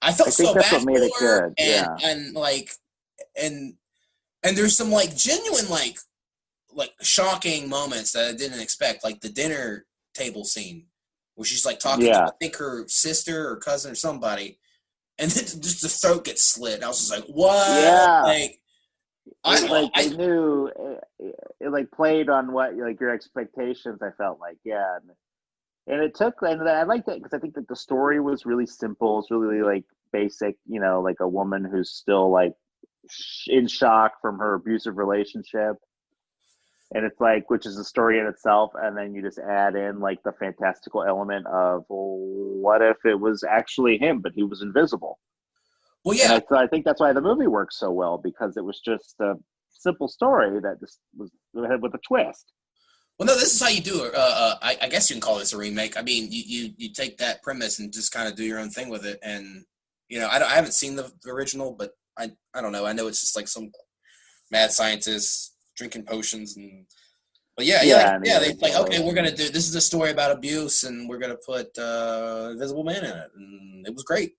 I felt so bad what made it good. And there's some like genuine like shocking moments that I didn't expect, like the dinner table scene where she's like talking to I think her sister or cousin or somebody, and then just the throat gets slit. I was just like, what? Yeah. Like I knew it like played on what like your expectations. I felt like and it took, and I liked it because I think that the story was really simple. It's really like basic, like a woman who's still like in shock from her abusive relationship. And it's like, which is a story in itself, and then you just add in like the fantastical element of, well, what if it was actually him, but he was invisible? Well, yeah. And I think that's why the movie works so well, because it was just a simple story that just was with a twist. Well, no, this is how you do it. I guess you can call this a remake. I mean, you take that premise and just kind of do your own thing with it. And I haven't seen the original, but I don't know. I know it's just like some mad scientist drinking potions, But yeah, Yeah, and he they like, goes, okay, we're gonna do this is a story about abuse, and we're gonna put Invisible Man in it, and it was great.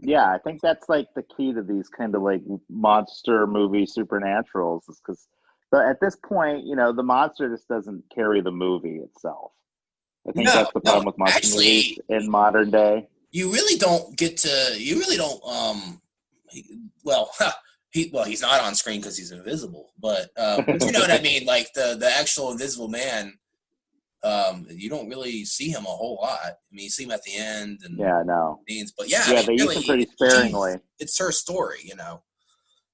yeah, I think that's like the key to these kind of like monster movie supernaturals, is because at this point, the monster just doesn't carry the movie itself. I think No, that's the no, problem with monster movies actually, in modern day. you really don't get to. You really don't. Well, he's not on screen because he's invisible, but you know what I mean. Like the actual Invisible Man, you don't really see him a whole lot. I mean, you see him at the end and Yeah, no. scenes, but yeah, I Yeah, mean, they use him pretty really, sparingly. it's her story, you know.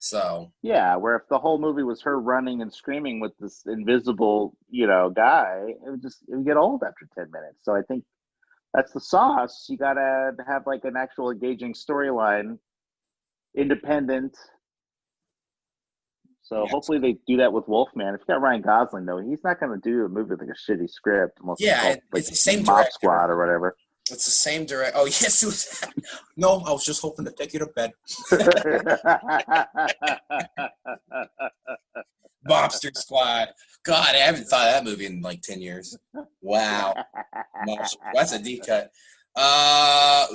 So Yeah, where if the whole movie was her running and screaming with this invisible, guy, it would get old after 10 minutes. So I think that's the sauce. You gotta have like an actual engaging storyline, independent. So yes, hopefully they do that with Wolfman. If you got Ryan Gosling though, he's not gonna do a movie with like a shitty script unless it's yeah, called like it's the same Mop director. Squad or whatever. It's the same direct. Oh yes, it was. No, I was just hoping to take you to bed. Mobster Squad. God, I haven't thought of that movie in like 10 years. Wow. That's a deep cut.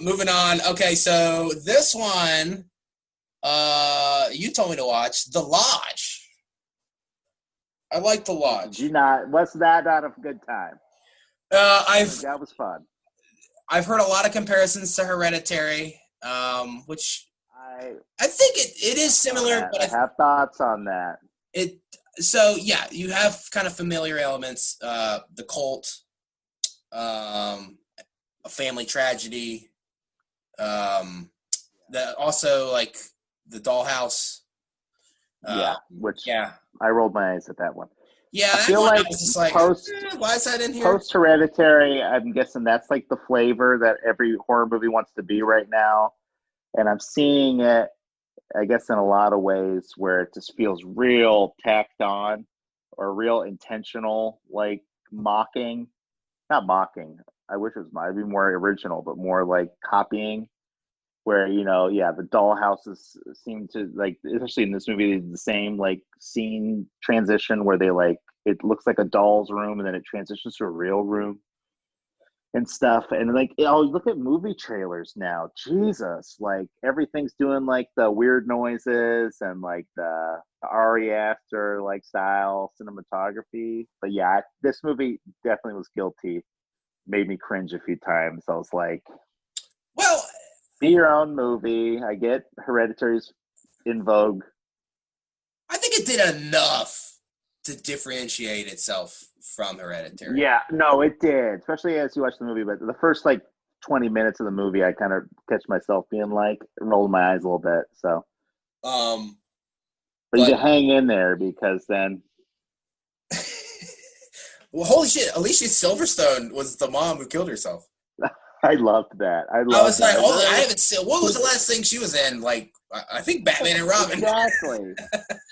Moving on. Okay, so this one, you told me to watch The Lodge. I like The Did you Lodge. not? Was that not a good time? Uh, I I've think that was fun. I've heard a lot of comparisons to Hereditary, which I I think it is on similar, that. but I have thoughts on that. it so yeah, you have kind of familiar elements, the cult, a family tragedy, um, the also like the dollhouse. Uh, Yeah, which yeah, I rolled my eyes at that one. yeah, I that feel one I like was just like, why is that in here? post Hereditary, I'm guessing that's like the flavor that every horror movie wants to be right now. And I'm seeing it, I guess, in a lot of ways where it just feels real tacked on or real intentional, like mocking. Not mocking. I wish it was might be more original, but more like copying. Where yeah, the dollhouses seem to like, especially in this movie, the same like scene transition where they like it looks like a doll's room and then it transitions to a real room and stuff. And like, look at movie trailers now. Jesus, like everything's doing like the weird noises and like the Ari Aster like style cinematography. But yeah, this movie definitely was guilty. Made me cringe a few times. I was like, Well, be your own movie. I get Hereditary's in vogue. I think it did enough to differentiate itself from Hereditary. Yeah, no, it did. Especially as you watch the movie, but the first like 20 minutes of the movie, I kind of catch myself being like rolling my eyes a little bit. So, Um, but you but can hang in there because then, well, holy shit, Alicia Silverstone was the mom who killed herself. I loved that. I I was loved like, that. holy, I haven't seen. What was the last thing she was in? Like, I think Batman and Robin. Exactly.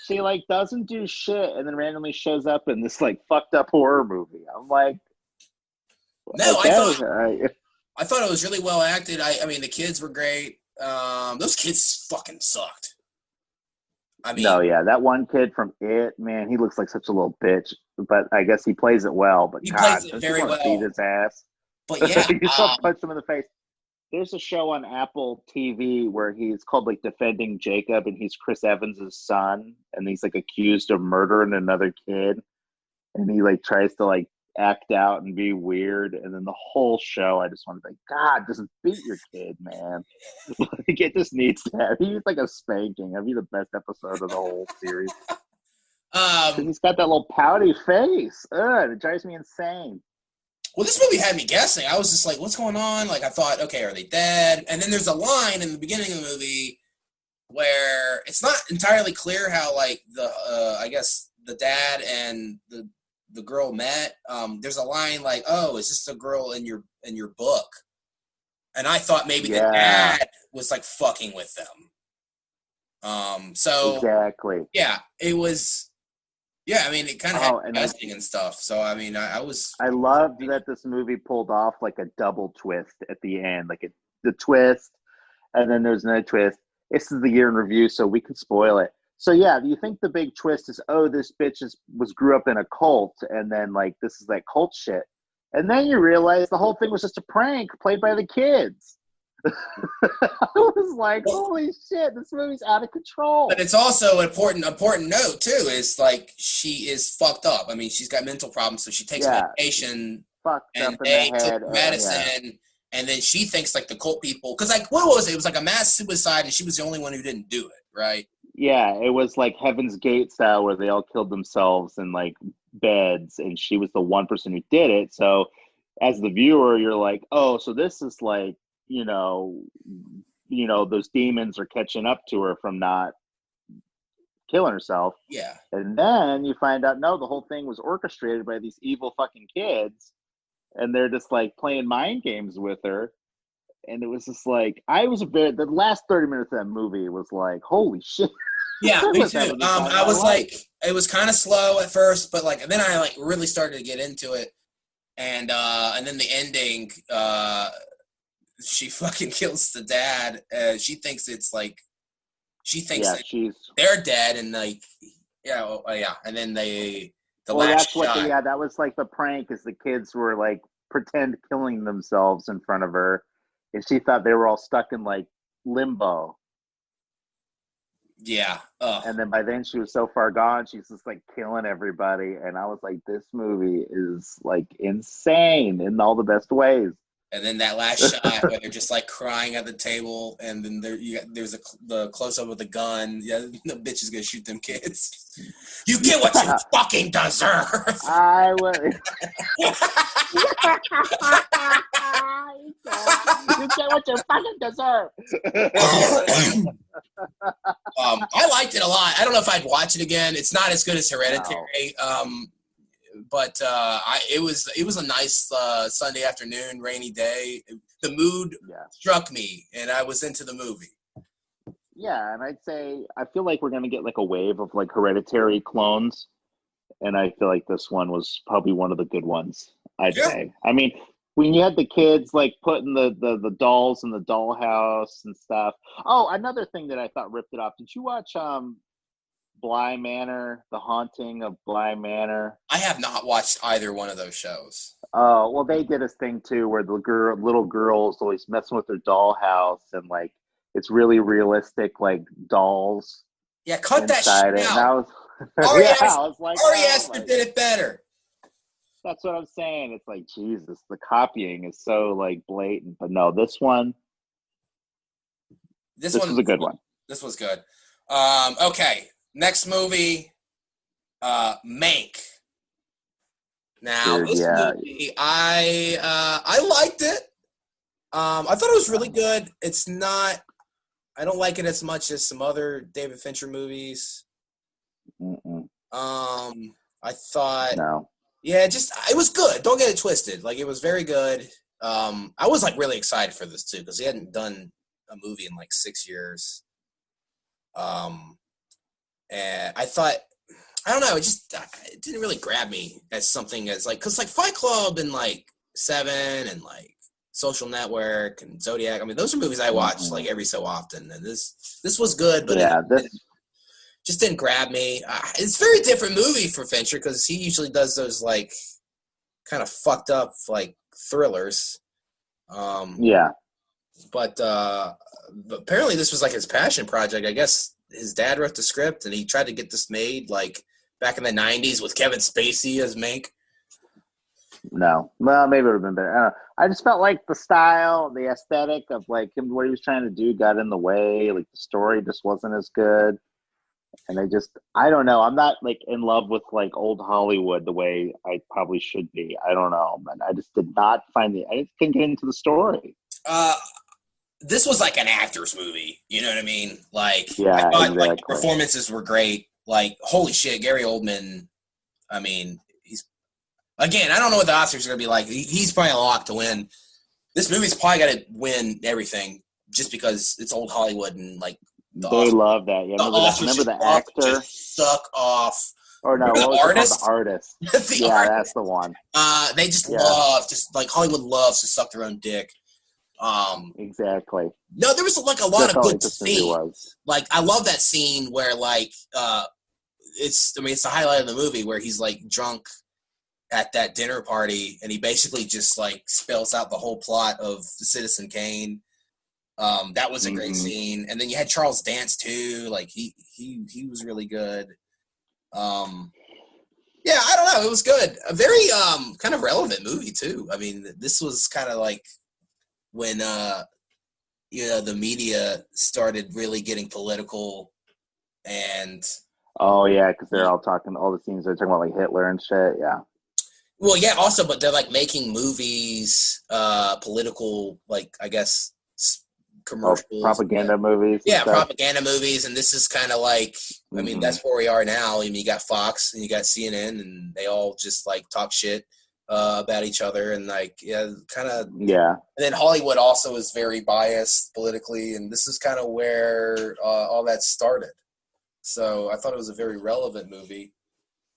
She like doesn't do shit and then randomly shows up in this like fucked up horror movie. I'm like, No, okay, I thought it was really well acted. I mean, the kids were great. Those kids fucking sucked. I no, mean, yeah, that one kid from It, man, he looks like such a little bitch, but I guess he plays it well. But he God, plays it don't you very want to beat well. his ass? But yeah, You just want to punch him in the face. There's a show on Apple TV where he's called like Defending Jacob, and he's Chris Evans's son, and he's like accused of murdering another kid, and he like tries to like act out and be weird, and then the whole show, I just want to think, God, just beat your kid, man. Like it just needs that. He needs like a spanking. That'd be the best episode of the whole series because he's got that little pouty face. Ugh, it drives me insane. well, this movie had me guessing. I was just like, what's going on? Like, I thought, okay, are they dead? And then there's a line in the beginning of the movie where it's not entirely clear how, like, I guess the dad and the girl met. There's a line like, oh, is this the girl in your book? And I thought maybe the Yeah, dad was like fucking with them. So exactly. yeah, it was. Yeah, I mean, it kind of had Oh, and casting and stuff. So I mean, I was. I loved that this movie pulled off like a double twist at the end, like the twist, and then there's another twist. This is the year in review, so we can spoil it. So yeah, do you think the big twist is, oh, this bitch grew up in a cult, and then like this is like cult shit, and then you realize the whole thing was just a prank played by the kids. I was like, holy shit, this movie's out of control. But it's also an important note too. Is like she is fucked up. I mean, she's got mental problems, so she takes medication, and they took medicine, and then she thinks like the cult people, because like what was it? It was like a mass suicide, and she was the only one who didn't do it, right? Yeah, it was like Heaven's Gate style where they all killed themselves in like beds, and she was the one person who did it. So as the viewer, you're like, oh, so this is like, you know, those demons are catching up to her from not killing herself. Yeah. And then you find out, no, the whole thing was orchestrated by these evil fucking kids, and they're just like playing mind games with her. And it was just like, the last 30 minutes of that movie was like, holy shit. Yeah, me too. I was like, it was kind of slow at first, but like, then I like really started to get into it. And then the ending, she fucking kills the dad. She thinks it's like, that they're dead, and like, yeah. And then last shot. That was like the prank, is the kids were like pretend killing themselves in front of her. And she thought they were all stuck in like limbo. Yeah. And then by then she was so far gone, she's just like killing everybody. And I was like, this movie is like insane in all the best ways. And then that last shot where they're just like crying at the table, and then there's the close up with the gun. Yeah, the bitch is gonna shoot them kids. You get what you fucking deserve. I would. You get what you fucking deserve. I liked it a lot. I don't know if I'd watch it again. It's not as good as Hereditary. No. But it was a nice Sunday afternoon, rainy day. The mood struck me, and I was into the movie. Yeah, and I'd say I feel like we're gonna get like a wave of like Hereditary clones, and I feel like this one was probably one of the good ones. I'd say. I mean, when you had the kids like putting the dolls in the dollhouse and stuff. Oh, another thing that I thought ripped it off. Did you watch Bly Manor, The Haunting of Bly Manor? I have not watched either one of those shows. Oh, well, they did this thing too where the little girls always messing with their dollhouse, and like it's really realistic, like dolls. Yeah, cut that shit it. out. I was like, Ari Aster did it better. That's what I'm saying. It's like, Jesus, the copying is so like blatant. But no, this one was a good one. This was good. Okay. Next movie, Mank. Now, this movie, I liked it. I thought it was really good. It's not, I don't like it as much as some other David Fincher movies. Mm-mm. I thought, no. Yeah, it was good. Don't get it twisted. Like, it was very good. I was like really excited for this too, because he hadn't done a movie in like 6 years. And I thought, I don't know, it didn't really grab me as something as like, because like Fight Club and like Seven and like Social Network and Zodiac, I mean, those are movies I watch like every so often. And this was good, but it just didn't grab me. It's a very different movie for Fincher, because he usually does those like kind of fucked up like thrillers. But apparently this was like his passion project. I guess his dad wrote the script, and he tried to get this made like back in the 90s with Kevin Spacey as Mank. No. Well, maybe it would have been better. I just felt like the style, the aesthetic of like him, what he was trying to do got in the way. Like the story just wasn't as good. And I don't know. I'm not like in love with like old Hollywood the way I probably should be. I don't know. But I just did not find I couldn't get into the story. This was like an actor's movie, you know what I mean? Like, I thought exactly. like the performances were great. Like, holy shit, Gary Oldman. I mean, I don't know what the Oscars are gonna be like. He's probably a lock to win. This movie's probably got to win everything just because it's old Hollywood, and like they love that. Yeah, remember the actor suck off. Or no, the artist? The artist. Artist. That's the one. They just love, just like Hollywood loves to suck their own dick. Exactly. No, there was like a lot That's of all good this movie scenes. was. Like I love that scene where like it's the highlight of the movie where he's like drunk at that dinner party and he basically just like spells out the whole plot of Citizen Kane. That was a great scene. And then you had Charles Dance too. Like he was really good. Yeah, I don't know. It was good. A very kind of relevant movie too. I mean, this was kind of like when the media started really getting political and Oh yeah, because they're all talking. All the scenes they're talking about like Hitler and shit. Yeah. well, yeah. Also, but they're like making movies, political, like I guess commercials, propaganda movies. Yeah, propaganda movies, and this is kind of like, I mean, that's where we are now. I mean, you got Fox and you got CNN, and they all just like talk shit about each other, and like, kind of. Yeah. And then Hollywood also is very biased politically, and this is kind of where all that started. So I thought it was a very relevant movie.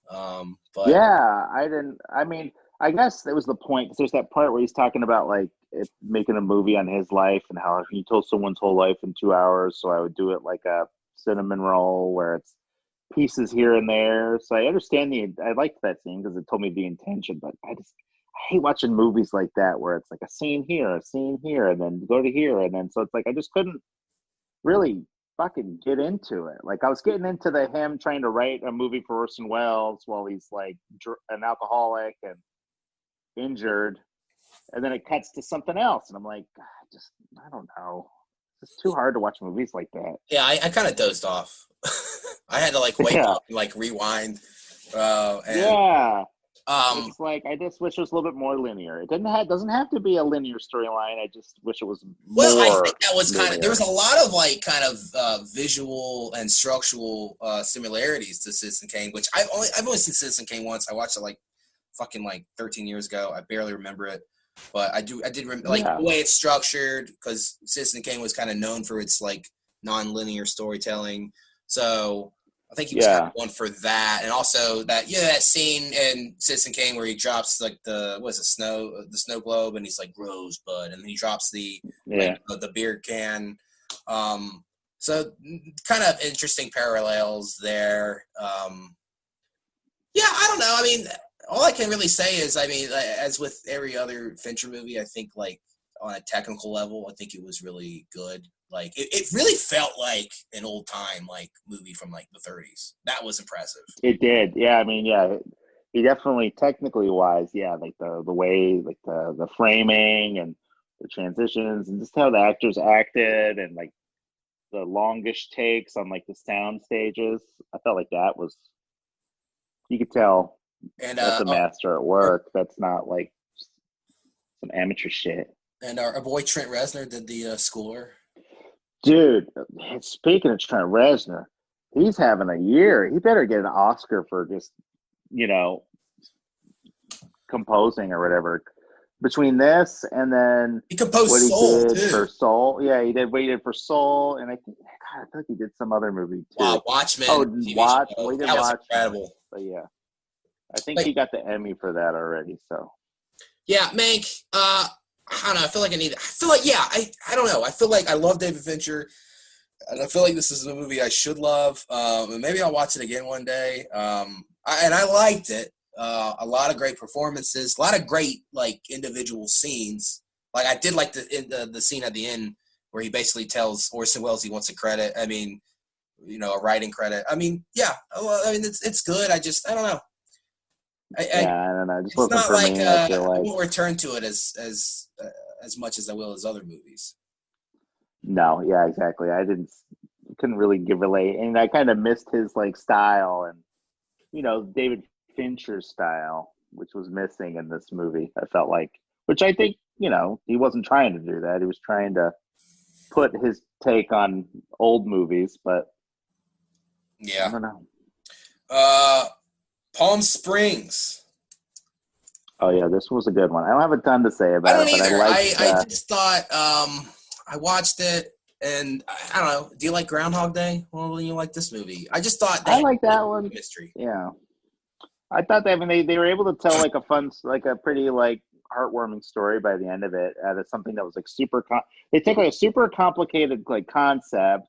But yeah, I guess it was the point because there's that part where he's talking about like making a movie on his life and how he told someone's whole life in 2 hours, so I would do it like a cinnamon roll where it's pieces here and there. So I understand I liked that scene because it told me the intention, but I hate watching movies like that where it's like a scene here, and then go to here, and then so it's like I just couldn't really fucking get into it. Like I was getting into him trying to write a movie for Orson Welles while he's like an alcoholic and injured, and then it cuts to something else, and I'm like, I don't know. It's too hard to watch movies like that. Yeah, I kind of dozed off. I had to like wake up and like rewind. It's like I just wish it was a little bit more linear. It doesn't have to be a linear storyline. I just wish it was more. Well, I think that was kind of there was a lot of like kind of visual and structural similarities to Citizen Kane, which I've only seen Citizen Kane once. I watched it like fucking like 13 years ago. I barely remember it, but I did remember like the way it's structured because Citizen Kane was kind of known for its like non-linear storytelling. So I think he was kind of one for that, and also that scene in Citizen Kane where he drops like the snow globe, and he's like Rosebud, and then he drops the beer can. So kind of interesting parallels there. I don't know. I mean, all I can really say is, I mean, as with every other Fincher movie, I think like on a technical level, I think it was really good. Like it really felt like an old time like movie from like the 30s. That was impressive. It did. Yeah, I mean, he definitely technically wise, like the way like the framing and the transitions and just how the actors acted and like the longish takes on like the sound stages. I felt like that was, you could tell that's a master at work. That's not like some amateur shit. And our boy Trent Reznor did the score. Dude, speaking of Trent Reznor, he's having a year. He better get an Oscar for just, composing or whatever. Between this and then he composed what Soul, he did too. For Soul. Yeah, he did what he did for Soul, and I feel like he did some other movie too. Wow, Watchmen. Oh, Watch. Well, he did that Watch, was incredible. But yeah, I think he got the Emmy for that already. So yeah, Mank. I don't know. I feel like I don't know. I feel like I love David Fincher, and I feel like this is a movie I should love. And maybe I'll watch it again one day. I liked it. A lot of great performances, a lot of great like individual scenes. Like I did like the scene at the end where he basically tells Orson Welles he wants a credit. I mean, a writing credit. I mean, yeah. Well, I mean, it's good. I don't know. I don't know. Just it's not like me, I won't return to it as much as I will as other movies. No, yeah, exactly. Couldn't really give away, and I kind of missed his like style and David Fincher's style, which was missing in this movie. I felt like, which I think he wasn't trying to do that. He was trying to put his take on old movies, but yeah, I don't know. Palm Springs. Oh yeah, this was a good one. I don't have a ton to say about it, but I just thought I watched it, and I don't know. Do you like Groundhog Day? Well, you like this movie. I just thought I like that one. Mystery. Yeah, I thought they were able to tell like a fun, like a pretty like heartwarming story by the end of it. Out of something that was like they take like a super complicated like concept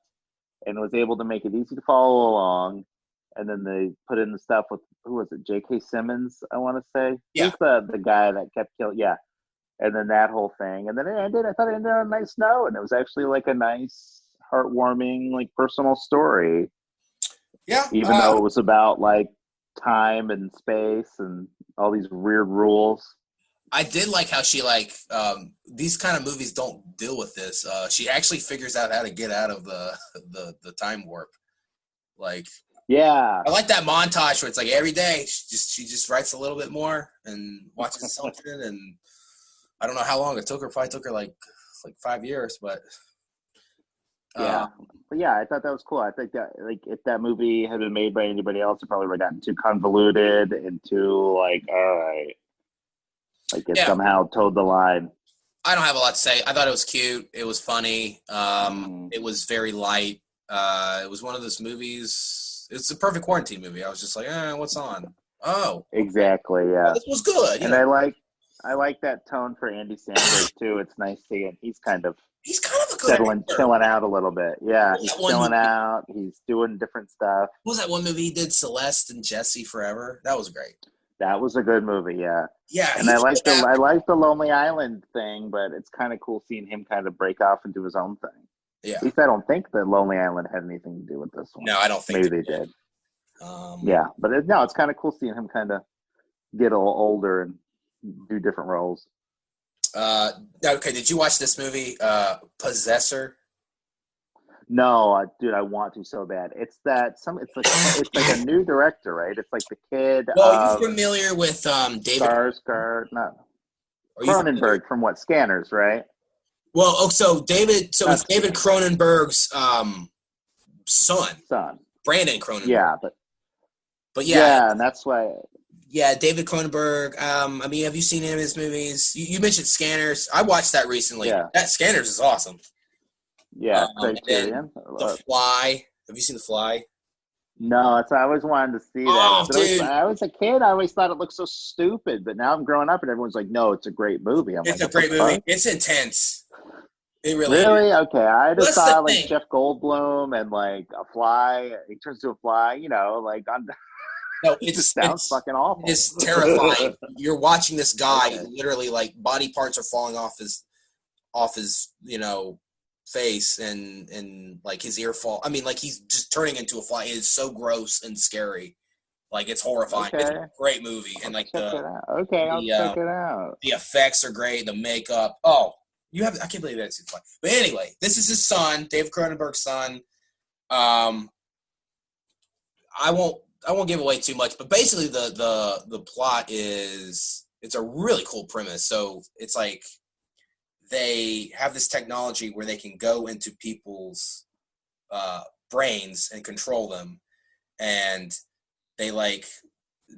and was able to make it easy to follow along. And then they put in the stuff with, who was it? J.K. Simmons, I want to say. Yeah. Who's the guy that kept killing? Yeah. And then that whole thing. And then it ended, I thought it ended on a nice note. And it was actually like a nice, heartwarming, like personal story. Yeah. Even though it was about like time and space and all these weird rules. I did like how she like these kind of movies don't deal with this. She actually figures out how to get out of the time warp. Like, yeah, I like that montage where it's like every day she just writes a little bit more and watches something, and I don't know how long it took her. Probably took her like 5 years, but yeah. But yeah, I thought that was cool. I think that like if that movie had been made by anybody else, it probably would have gotten too convoluted and too like, all right, like it somehow towed the line. I don't have a lot to say. I thought it was cute. It was funny. It was very light. It was one of those movies. It's a perfect quarantine movie. I was just like, what's on? Oh, exactly. Yeah, this was good. And I like that tone for Andy Samberg too. It's nice seeing he's kind of a good chilling out a little bit. Yeah, he's chilling out. He's doing different stuff. What was that one movie he did? Celeste and Jesse Forever. That was great. That was a good movie. Yeah. Yeah, and I like the Lonely Island thing, but it's kind of cool seeing him kind of break off and do his own thing. Yeah. At least I don't think the Lonely Island had anything to do with this one. No, I don't think maybe they did. Yeah, but it's kind of cool seeing him kind of get a little older and do different roles. Okay, did you watch this movie, Possessor? No, dude, I want to so bad. It's like a new director, right? It's like the kid. Well, are you familiar with David? Cronenberg from what? Scanners, right? Well, it's David Cronenberg's son, Brandon Cronenberg. Yeah, but yeah, and that's why. Yeah, David Cronenberg. I mean, have you seen any of his movies? You mentioned Scanners. I watched that recently. Yeah. That Scanners is awesome. Yeah, Criterion. The Fly. Have you seen The Fly? No, I always wanted to see that. Oh, dude. I was a kid. I always thought it looked so stupid, but now I'm growing up and everyone's like, "No, it's a great movie." It's a great movie. It's intense. It really is. Okay, I just saw like Jeff Goldblum and like a fly. He turns to a fly. like on. No, it just sounds fucking awful. It's terrifying. You're watching this guy literally like body parts are falling off his face and like his ear fall. I mean, like he's just turning into a fly. It is so gross and scary. Like it's horrifying. Okay. It's a great movie. And like I'll check it out. The effects are great. The makeup. Oh, I can't believe that's his fly. But anyway, this is his son, Dave Cronenberg's son. I won't give away too much, but basically the plot is it's a really cool premise. So it's like they have this technology where they can go into people's brains and control them, and they like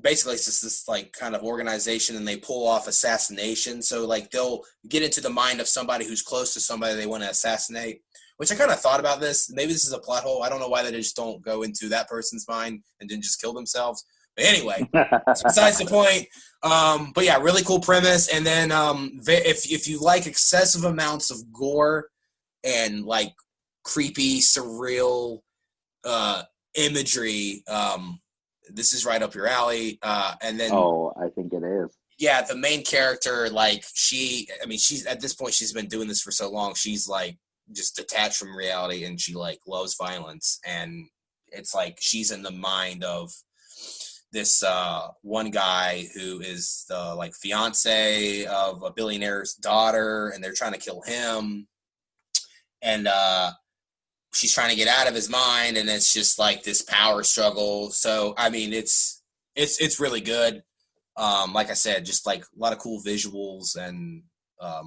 basically it's just this like kind of organization, and they pull off assassination. So like they'll get into the mind of somebody who's close to somebody they want to assassinate. Which I kind of thought about this. Maybe this is a plot hole. I don't know why they just don't go into that person's mind and then just kill themselves. But anyway, besides the point. But yeah, really cool premise. And then if you like excessive amounts of gore and like creepy, surreal imagery, this is right up your alley. And then I think it is. Yeah, the main character, like she's at this point she's been doing this for so long. She's like just detached from reality, and she like loves violence, and it's like she's in the mind of this one guy who is the like fiance of a billionaire's daughter, and they're trying to kill him, and she's trying to get out of his mind, and it's just like this power struggle. So I mean it's really good. Like I said, just like a lot of cool visuals and a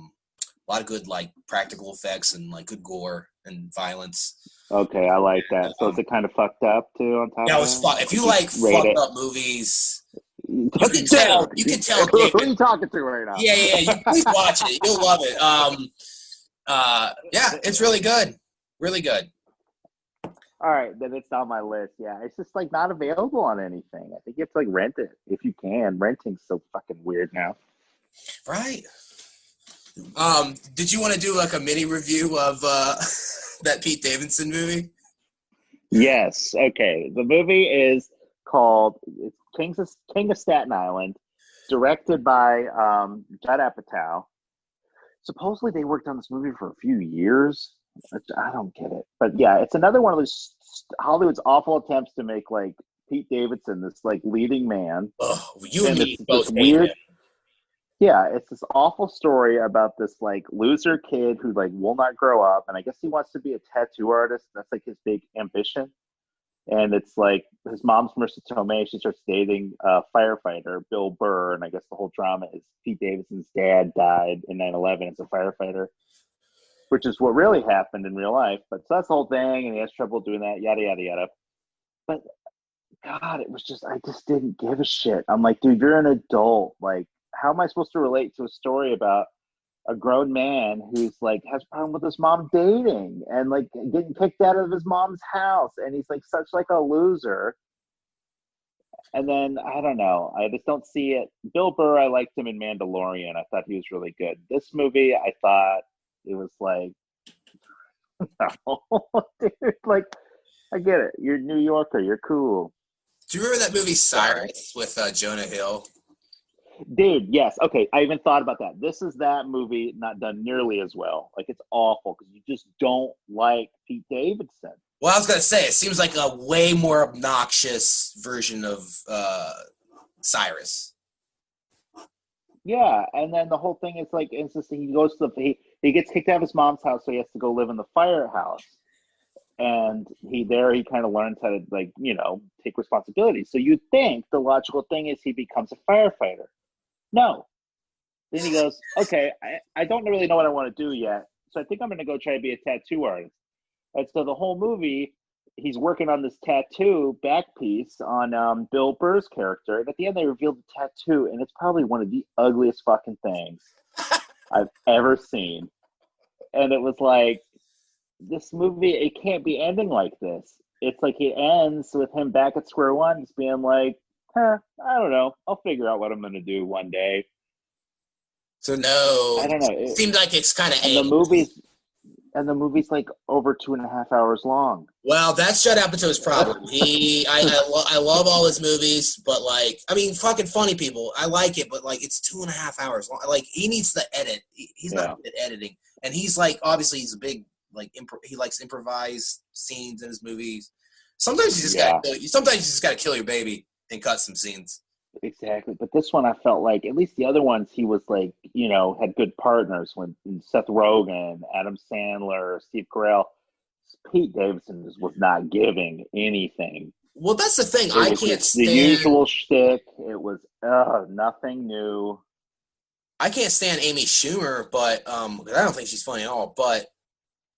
lot of good like practical effects and like good gore and violence. Okay, I like that. So is it kind of fucked up too? On top. Yeah, it was fun. If you like fucked up movies, you can tell. You can tell. Who are you talking to right now? Yeah. Please watch it. You'll love it. Yeah, it's really good. Really good. All right, then it's on my list. Yeah, it's just like not available on anything. I think you have to like rent it if you can. Renting's so fucking weird now. Right. Did you want to do like a mini review of that Pete Davidson movie? Yes. Okay. The movie is called King of Staten Island, directed by Judd Apatow. Supposedly they worked on this movie for a few years. I don't get it. But yeah, it's another one of those Hollywood's awful attempts to make like Pete Davidson this like leading man. Oh, you and me It's both this hate weird. him. Yeah, it's this awful story about this like loser kid who like will not grow up, and I guess he wants to be a tattoo artist. That's like his big ambition. And it's like his mom's Marissa Tomei. She starts dating a firefighter, Bill Burr, and I guess the whole drama is Pete Davidson's dad died in 9/11 as a firefighter, which is what really happened in real life. But so that's the whole thing, and he has trouble doing that. Yada yada yada. But God, it was just I just didn't give a shit. I'm like, dude, you're an adult. Like, how am I supposed to relate to a story about a grown man who's like has a problem with his mom dating and like getting kicked out of his mom's house, and he's like such like a loser. And then I don't know, I just don't see it. Bill Burr, I liked him in Mandalorian. I thought he was really good. This movie, I thought it was like, no, dude, like I get it. You're a New Yorker. You're cool. Do you remember that movie Cyrus with Jonah Hill? Dude, yes. Okay, I even thought about that. This is that movie not done nearly as well. Like, it's awful because you just don't like Pete Davidson. Well, I was going to say, it seems like a way more obnoxious version of Cyrus. Yeah, and then the whole thing is like, it's just, he goes to he gets kicked out of his mom's house, so he has to go live in the firehouse. And he kind of learns how to, like, you know, take responsibility. So you'd think the logical thing is he becomes a firefighter. No. Then he goes, okay, I don't really know what I want to do yet, so I think I'm going to go try to be a tattoo artist. And so the whole movie, he's working on this tattoo back piece on Bill Burr's character, and at the end they reveal the tattoo, and it's probably one of the ugliest fucking things I've ever seen. And it was like, this movie, it can't be ending like this. It's like it ends with him back at square one, just being like, I don't know. I'll figure out what I'm going to do one day. So no, I don't know. It seems like it's kind of the movie's like over 2.5 hours long. Well, that's Judd Apatow's problem. I love all his movies, but like, I mean, fucking Funny People, I like it, but like, it's 2.5 hours long. Like, he needs to edit. He's not good at editing, and he's like, obviously, he's a big like he likes improvised scenes in his movies. Sometimes you just gotta kill your baby and cut some scenes. Exactly. But this one, I felt like, at least the other ones, he was like, you know, had good partners when Seth Rogen, Adam Sandler, Steve Carell. Pete Davidson just was not giving anything. Well, that's the thing. I can't stand the usual shtick. It was nothing new. I can't stand Amy Schumer, but I don't think she's funny at all. But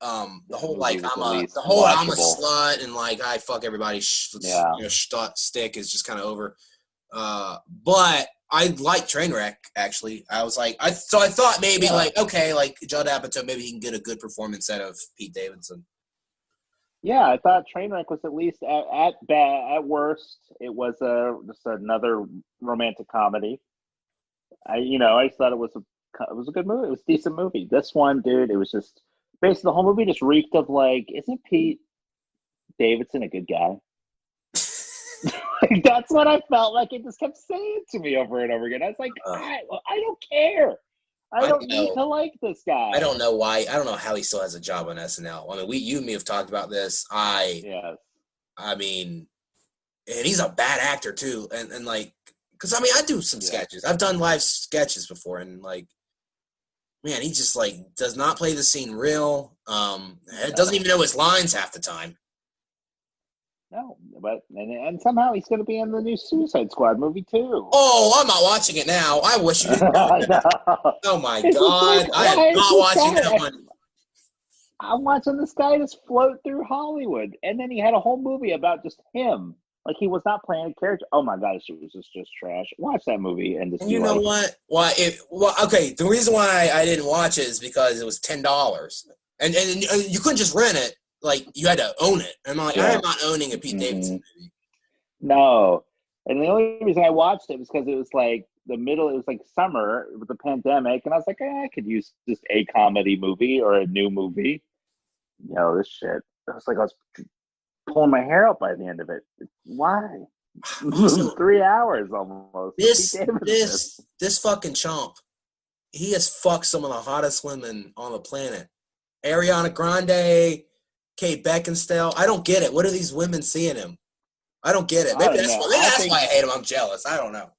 the whole like I'm a slut and like I fuck everybody stick is just kind of over. But I like Trainwreck, actually. I was like, I thought maybe like, okay, like Judd Apatow, maybe he can get a good performance out of Pete Davidson. Yeah, I thought Trainwreck was at least at worst, it was just another romantic comedy. I just thought it was a good movie. It was a decent movie. This one, dude, it was just basically the whole movie just reeked of like, isn't Pete Davidson a good guy? Like, that's what I felt like. It just kept saying to me over and over again. I was like, I don't care. I don't need to like this guy. I don't know why. I don't know how he still has a job on SNL. I mean, you and me have talked about this. I mean, and he's a bad actor too. And like, because I mean, I do some sketches. I've done live sketches before, and like, man, he just like does not play the scene real. Doesn't even know his lines half the time. No, but and somehow he's going to be in the new Suicide Squad movie too. Oh, I'm not watching it now. I wish you didn't know that. Oh my God, I am not watching that one. I'm watching this guy just float through Hollywood, and then he had a whole movie about just him. Like, he was not playing a character. Oh my God, it was just trash. Watch that movie and just. You know what? Okay. The reason why I didn't watch it is because it was $10, and you couldn't just rent it. Like, you had to own it. And I'm like, I am not owning a Pete Davidson movie. No. And the only reason I watched it was because it was like the middle. It was like summer with the pandemic, and I was like, I could use just a comedy movie or a new movie. This shit. I was like, I was pulling my hair out by the end of it. Why? Also, 3 hours almost. This fucking chump, he has fucked some of the hottest women on the planet. Ariana Grande, Kate Beckinsale. I don't get it. What are these women seeing him? I don't get it. Maybe that's why I hate him. I'm jealous. I don't know.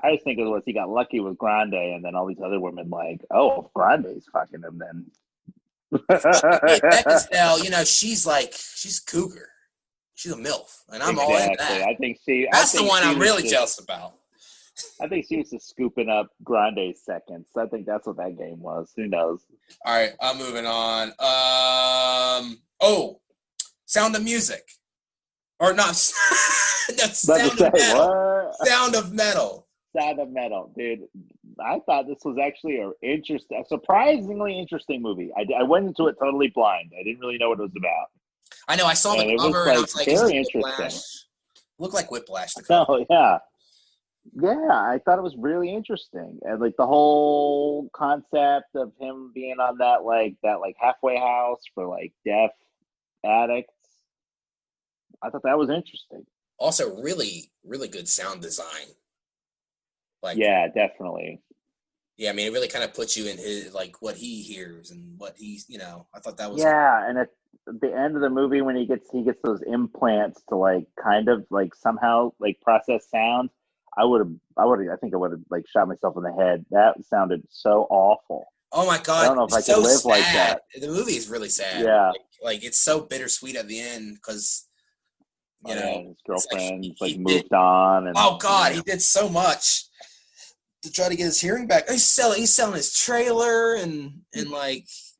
I just think it was he got lucky with Grande, and then all these other women like, oh, if Grande's fucking him, then. Kate Beckinsale, she's cougar. She's a MILF, and I'm all in that. I think that's the one I'm really jealous about. I think she was just scooping up Grande's seconds. I think that's what that game was. Who knows? All right, I'm moving on. Sound of Music. Or not. Sound of Metal. What? Sound of Metal. Sound of Metal. Dude, I thought this was actually a surprisingly interesting movie. I went into it totally blind. I didn't really know what it was about. I know. I saw the cover and I was like, very interesting. Looked like Whiplash. Oh, yeah. Yeah, I thought it was really interesting. And like the whole concept of him being on that halfway house for like deaf addicts. I thought that was interesting. Also, really, really good sound design. Yeah, definitely. Yeah, I mean, it really kind of puts you in his what he hears and what he's. I thought that was. Yeah, and at the end of the movie when he gets those implants to kind of somehow process sound, I think I would have shot myself in the head. That sounded so awful. Oh my god! I don't know if I could live like that. The movie is really sad. Yeah, it's so bittersweet at the end because his girlfriend moved on. And, oh god, he did so much to try to get his hearing back. He's selling his trailer and this.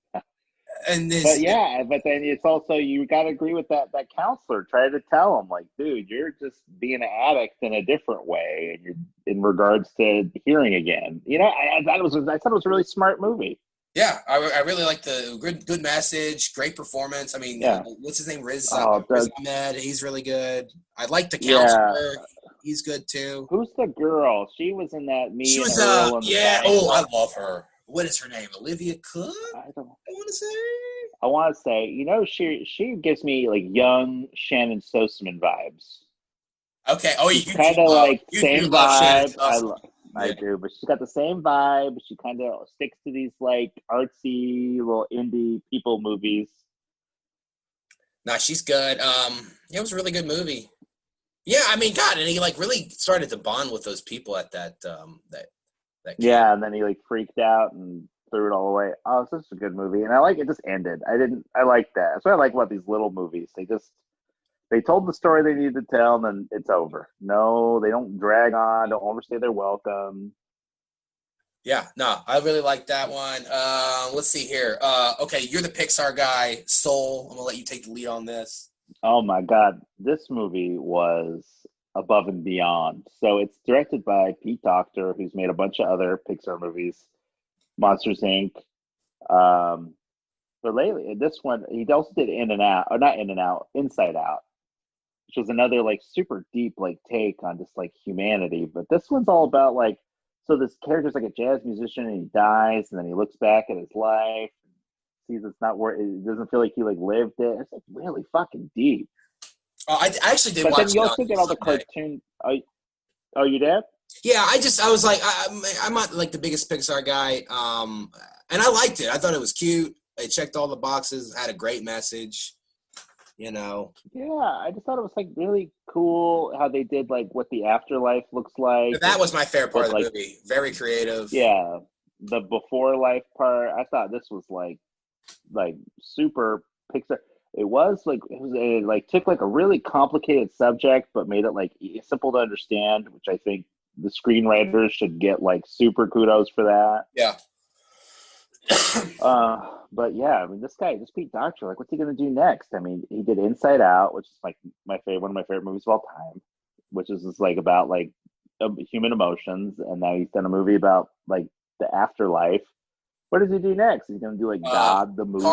But then it's also you got to agree with that counselor. Try to tell him dude, you're just being an addict in a different way, and you're in regards to hearing again. I thought it was a really smart movie. Yeah, I really like the good message, great performance. I mean, what's his name? Riz Ahmed. He's really good. I like the counselor. Yeah. He's good too. Who's the girl? She was in that. She was I love her. What is her name? Olivia Cook? I want to say. She gives me young Shannon Soseman vibes. Okay. Oh, you kind of same vibe. I do, but she's got the same vibe. She kind of sticks to these artsy little indie people movies. Nah, she's good. It was a really good movie. Yeah, I mean, God, and he really started to bond with those people at that yeah, and then he freaked out and threw it all away. Oh, it's such a good movie, and it just ended. I like that. That's what I like about these little movies. They told the story they needed to tell, and then it's over. No, they don't drag on. Don't overstay their welcome. Yeah, no, I really like that one. Let's see here. Okay, you're the Pixar guy. Soul. I'm gonna let you take the lead on this. Oh my God, this movie was above and beyond. So it's directed by Pete Docter, who's made a bunch of other Pixar movies, Monsters Inc. But lately, this one, he also did Inside Out, which was another super deep take on just humanity. But this one's all about so this character's a jazz musician and he dies, and then he looks back at his life, sees it's not where it doesn't feel like he lived it. It's really fucking deep. Oh, I actually did. But watch then you also get all the cartoon. Oh, you did? Yeah, I was I'm not the biggest Pixar guy, and I liked it. I thought it was cute. It checked all the boxes. Had a great message. Yeah, I just thought it was really cool how they did what the afterlife looks like. That was my favorite part of the movie. Very creative. Yeah, the before life part. I thought this was super Pixar. It was it took a really complicated subject but made it simple to understand, which I think the screenwriters should get super kudos for that. Yeah. But yeah, I mean, this Pete Docter, what's he gonna do next? I mean, he did Inside Out, which is one of my favorite movies of all time, which is just about human emotions, and now he's done a movie about the afterlife. What does he do next? He's gonna do God the movie?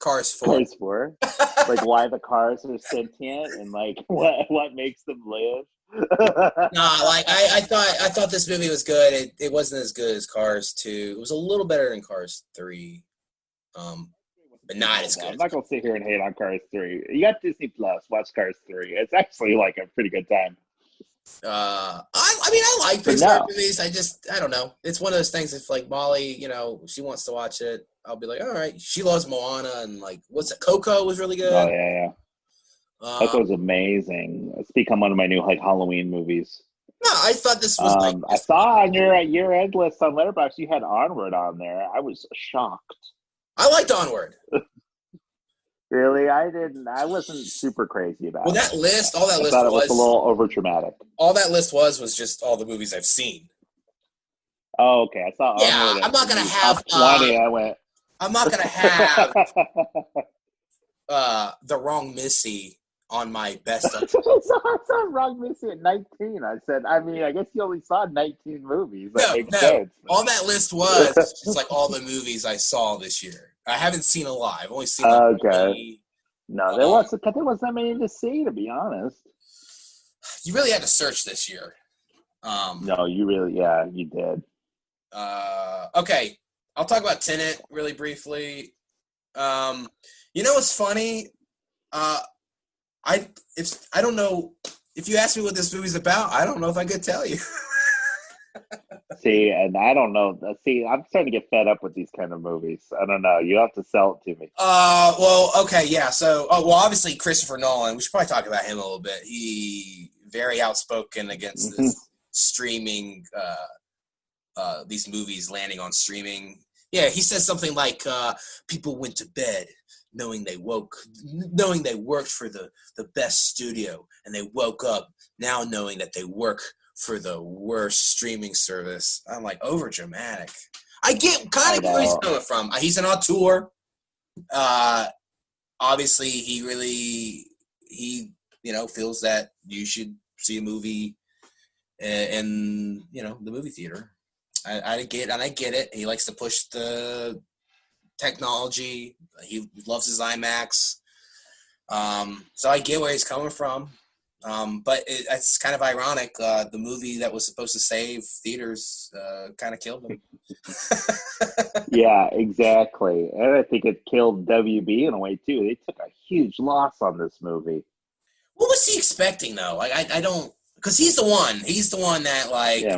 Cars 4. Cars 4. Like why the cars are sentient and like what makes them live. Nah, like I thought this movie was good. It wasn't as good as Cars 2. It was a little better than Cars 3. But not as good. I'm not gonna sit here and hate on Cars 3. You got Disney Plus, watch Cars 3. It's actually like a pretty good time. I mean, I like Pixar movies. I don't know. It's one of those things. If like Molly, she wants to watch it, I'll be like, all right. She loves Moana and like, what's it? Coco was really good. Oh yeah. Coco was amazing. It's become one of my new like Halloween movies. No, I thought this was like. I saw on your year-end list on Letterboxd you had Onward on there. I was shocked. I liked Onward. Really? I didn't. I wasn't super crazy about it. Well, that list, all that list thought it was a little over dramatic. All that list was just all the movies I've seen. Oh, okay. I saw. Yeah, I'm not gonna have 20. I went. I'm not gonna have the wrong Missy on my best. I saw wrong Missy at 19. I said, I guess you only saw 19 movies. That makes sense. All that list was just like all the movies I saw this year. I haven't seen a lot. I've only seen like 20. No, there wasn't that many to see, to be honest. You really had to search this year. No, you did. Okay, I'll talk about Tenet really briefly. What's funny? I don't know if you ask me what this movie's about. I don't know if I could tell you. See, and I don't know. See, I'm starting to get fed up with these kind of movies. I don't know. You have to sell it to me. Well, okay, yeah. So, obviously Christopher Nolan. We should probably talk about him a little bit. He very outspoken against this streaming. These movies landing on streaming. Yeah, he says something like, "People went to bed knowing they worked for the best studio, and they woke up now knowing that they work for the worst streaming service." I'm like, over dramatic. I get kind of where he's coming from. He's an auteur. Obviously, he feels that you should see a movie in the movie theater. I get it. He likes to push the technology. He loves his IMAX. So I get where he's coming from. But it's kind of ironic. The movie that was supposed to save theaters kind of killed them. Yeah, exactly. And I think it killed WB in a way, too. They took a huge loss on this movie. What was he expecting, though? Like, I don't... Because he's the one. He's the one that,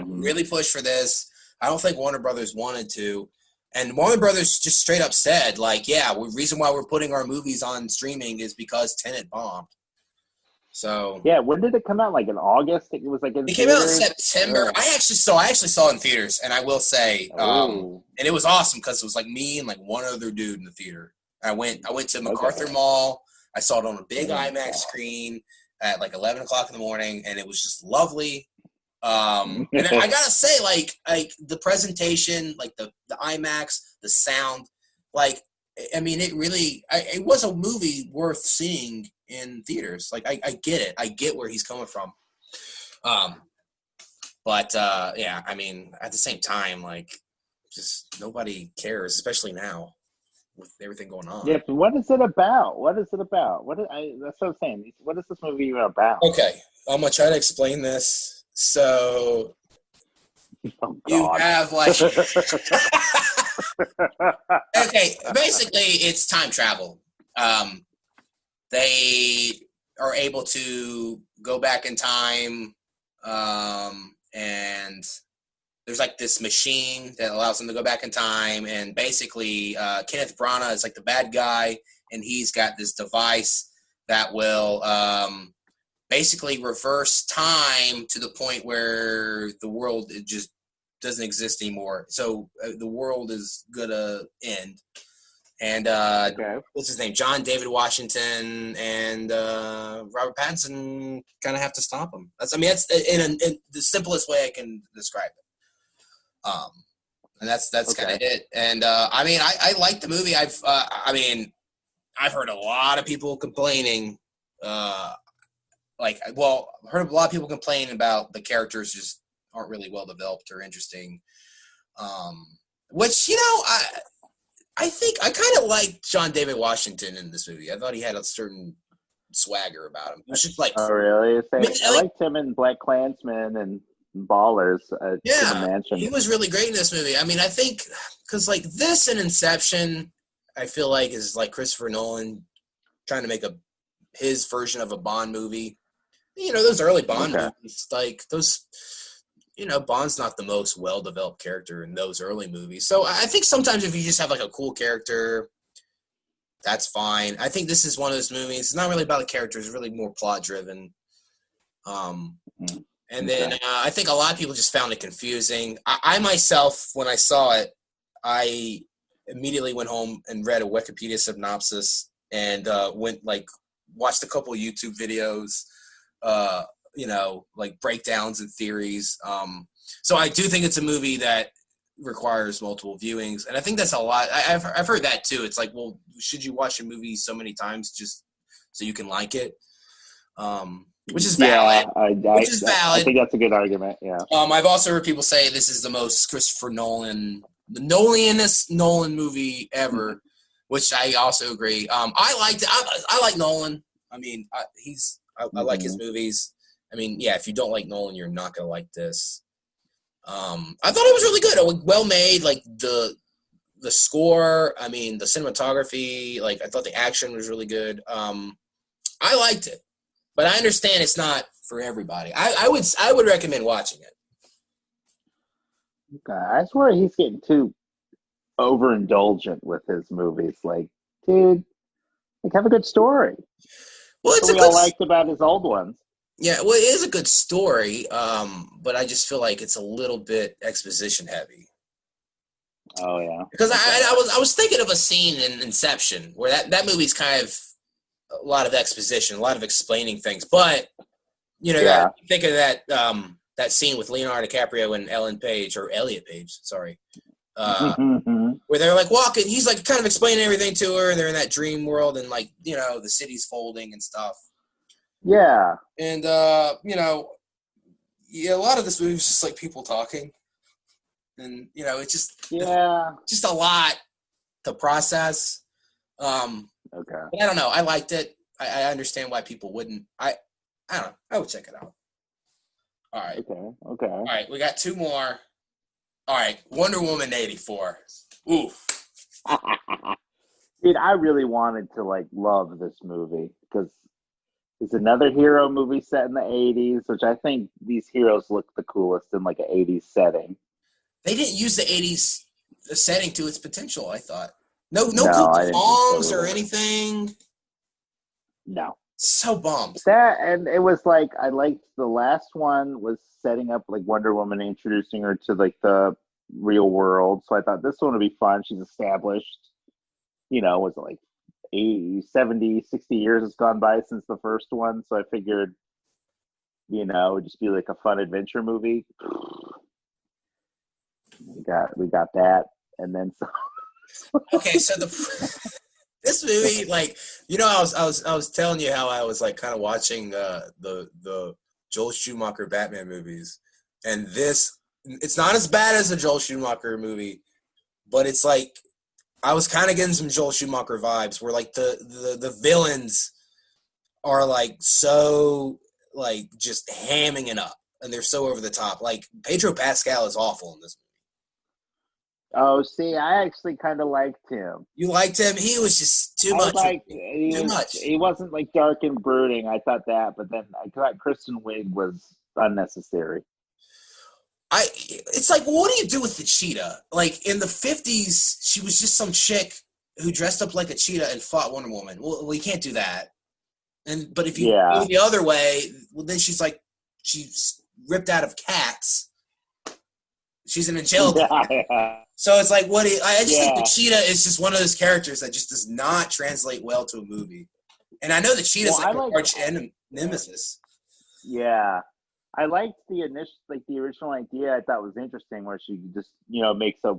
really pushed for this. I don't think Warner Brothers wanted to. And Warner Brothers just straight up said, the reason why we're putting our movies on streaming is because Tenet bombed. So yeah, when did it come out? Like in August? It was like in. It came out in September. Yeah. I actually saw it in theaters, and I will say, and it was awesome because it was like me and like one other dude in the theater. I went to MacArthur Mall. I saw it on a big IMAX screen at like 11 o'clock in the morning, and it was just lovely. And I gotta say, like the presentation, like the IMAX, the sound, it really, it was a movie worth seeing in theaters. Like, I get it. I get where he's coming from. But at the same time, just nobody cares, especially now with everything going on. Yeah, but what is it about? That's what I'm saying. What is this movie even about? Okay, I'm going to try to explain this. So, you have, okay, basically, it's time travel. They are able to go back in time, and there's this machine that allows them to go back in time, and basically Kenneth Branagh is the bad guy, and he's got this device that will basically reverse time to the point where the world just doesn't exist anymore. So the world is gonna end. And what's his name? John David Washington and Robert Pattinson kind of have to stop him. That's in the simplest way I can describe it. And that's kind of it. And I like the movie. I've heard a lot of people complaining. I've heard a lot of people complain about the characters just aren't really well developed or interesting. Which I think I kind of liked John David Washington in this movie. I thought he had a certain swagger about him. It was just like, Oh, really? I mean, I liked him in Black Klansman and Ballers in the yeah, Mansion. he was really great in this movie. I mean, I think because like this and Inception, I feel like is like Christopher Nolan trying to make his version of a Bond movie. You know, those early Bond movies, like those. You know, Bond's not the most well-developed character in those early movies. So I think sometimes if you just have like a cool character, that's fine. I think this is one of those movies. It's not really about the character. It's really more plot-driven. And then I think a lot of people just found it confusing. I myself, when I saw it, I immediately went home and read a Wikipedia synopsis and watched a couple of YouTube videos, like breakdowns and theories. So I do think it's a movie that requires multiple viewings, and I think that's a lot. I've heard that too. It's like, well, should you watch a movie so many times just so you can like it? Which is valid. I think that's a good argument. Yeah. I've also heard people say this is the most Christopher Nolan, the Nolianest Nolan movie ever, which I also agree. I liked it. I like Nolan. I mean, I like his movies. I mean, yeah, if you don't like Nolan, you're not gonna like this. I thought it was really good. Well made. Like the score. I mean, the cinematography. Like I thought the action was really good. I liked it. But I understand it's not for everybody. I would recommend watching it. Okay. I swear he's getting too overindulgent with his movies. Like, dude, have a good story. Well, it's we all liked about his old ones. Yeah, well, it is a good story, but I just feel like it's a little bit exposition heavy. Oh yeah. Because I was thinking of a scene in Inception where that movie's kind of a lot of exposition, a lot of explaining things. But think of that scene with Leonardo DiCaprio and Elliot Page, where they're like walking. He's like kind of explaining everything to her, and they're in that dream world, and like the city's folding and stuff. Yeah, and a lot of this movie is just like people talking, and it's just just a lot to process. Okay. But I don't know. I liked it. I understand why people wouldn't. I don't know. I would check it out. All right. Okay. All right. We got two more. All right. Wonder Woman 84. Oof. Dude, I really wanted to love this movie because it's another hero movie set in the 80s, which I think these heroes look the coolest in like an 80s setting. They didn't use the 80s setting to its potential, I thought. No cool songs or anything. No. So bummed. That, and it was like, I liked the last one was setting up like Wonder Woman, introducing her to like the real world. So I thought this one would be fun. She's established, was it like 80, 70, 60 years has gone by since the first one. So I figured, it would just be like a fun adventure movie. We got that. And then so. Okay, so this movie, I was telling you how I was like kind of watching the Joel Schumacher Batman movies, and it's not as bad as a Joel Schumacher movie, but it's like I was kind of getting some Joel Schumacher vibes, where like the villains are like so like just hamming it up, and they're so over the top. Like Pedro Pascal is awful in this movie. Oh, see, I actually kind of liked him. You liked him? He was just too much. Too much. He wasn't like dark and brooding. I thought that, but then I thought Kristen Wiig was unnecessary. It's like, well, what do you do with the cheetah? Like in the 50s, she was just some chick who dressed up like a cheetah and fought Wonder Woman. Well, you can't do that. But if you go the other way, well, then she's ripped out of Cats. She's in a jail. So it's like, I just think the cheetah is just one of those characters that just does not translate well to a movie. And I know the cheetah's an arch nemesis. Yeah. I liked the original idea. I thought was interesting, where she just, makes a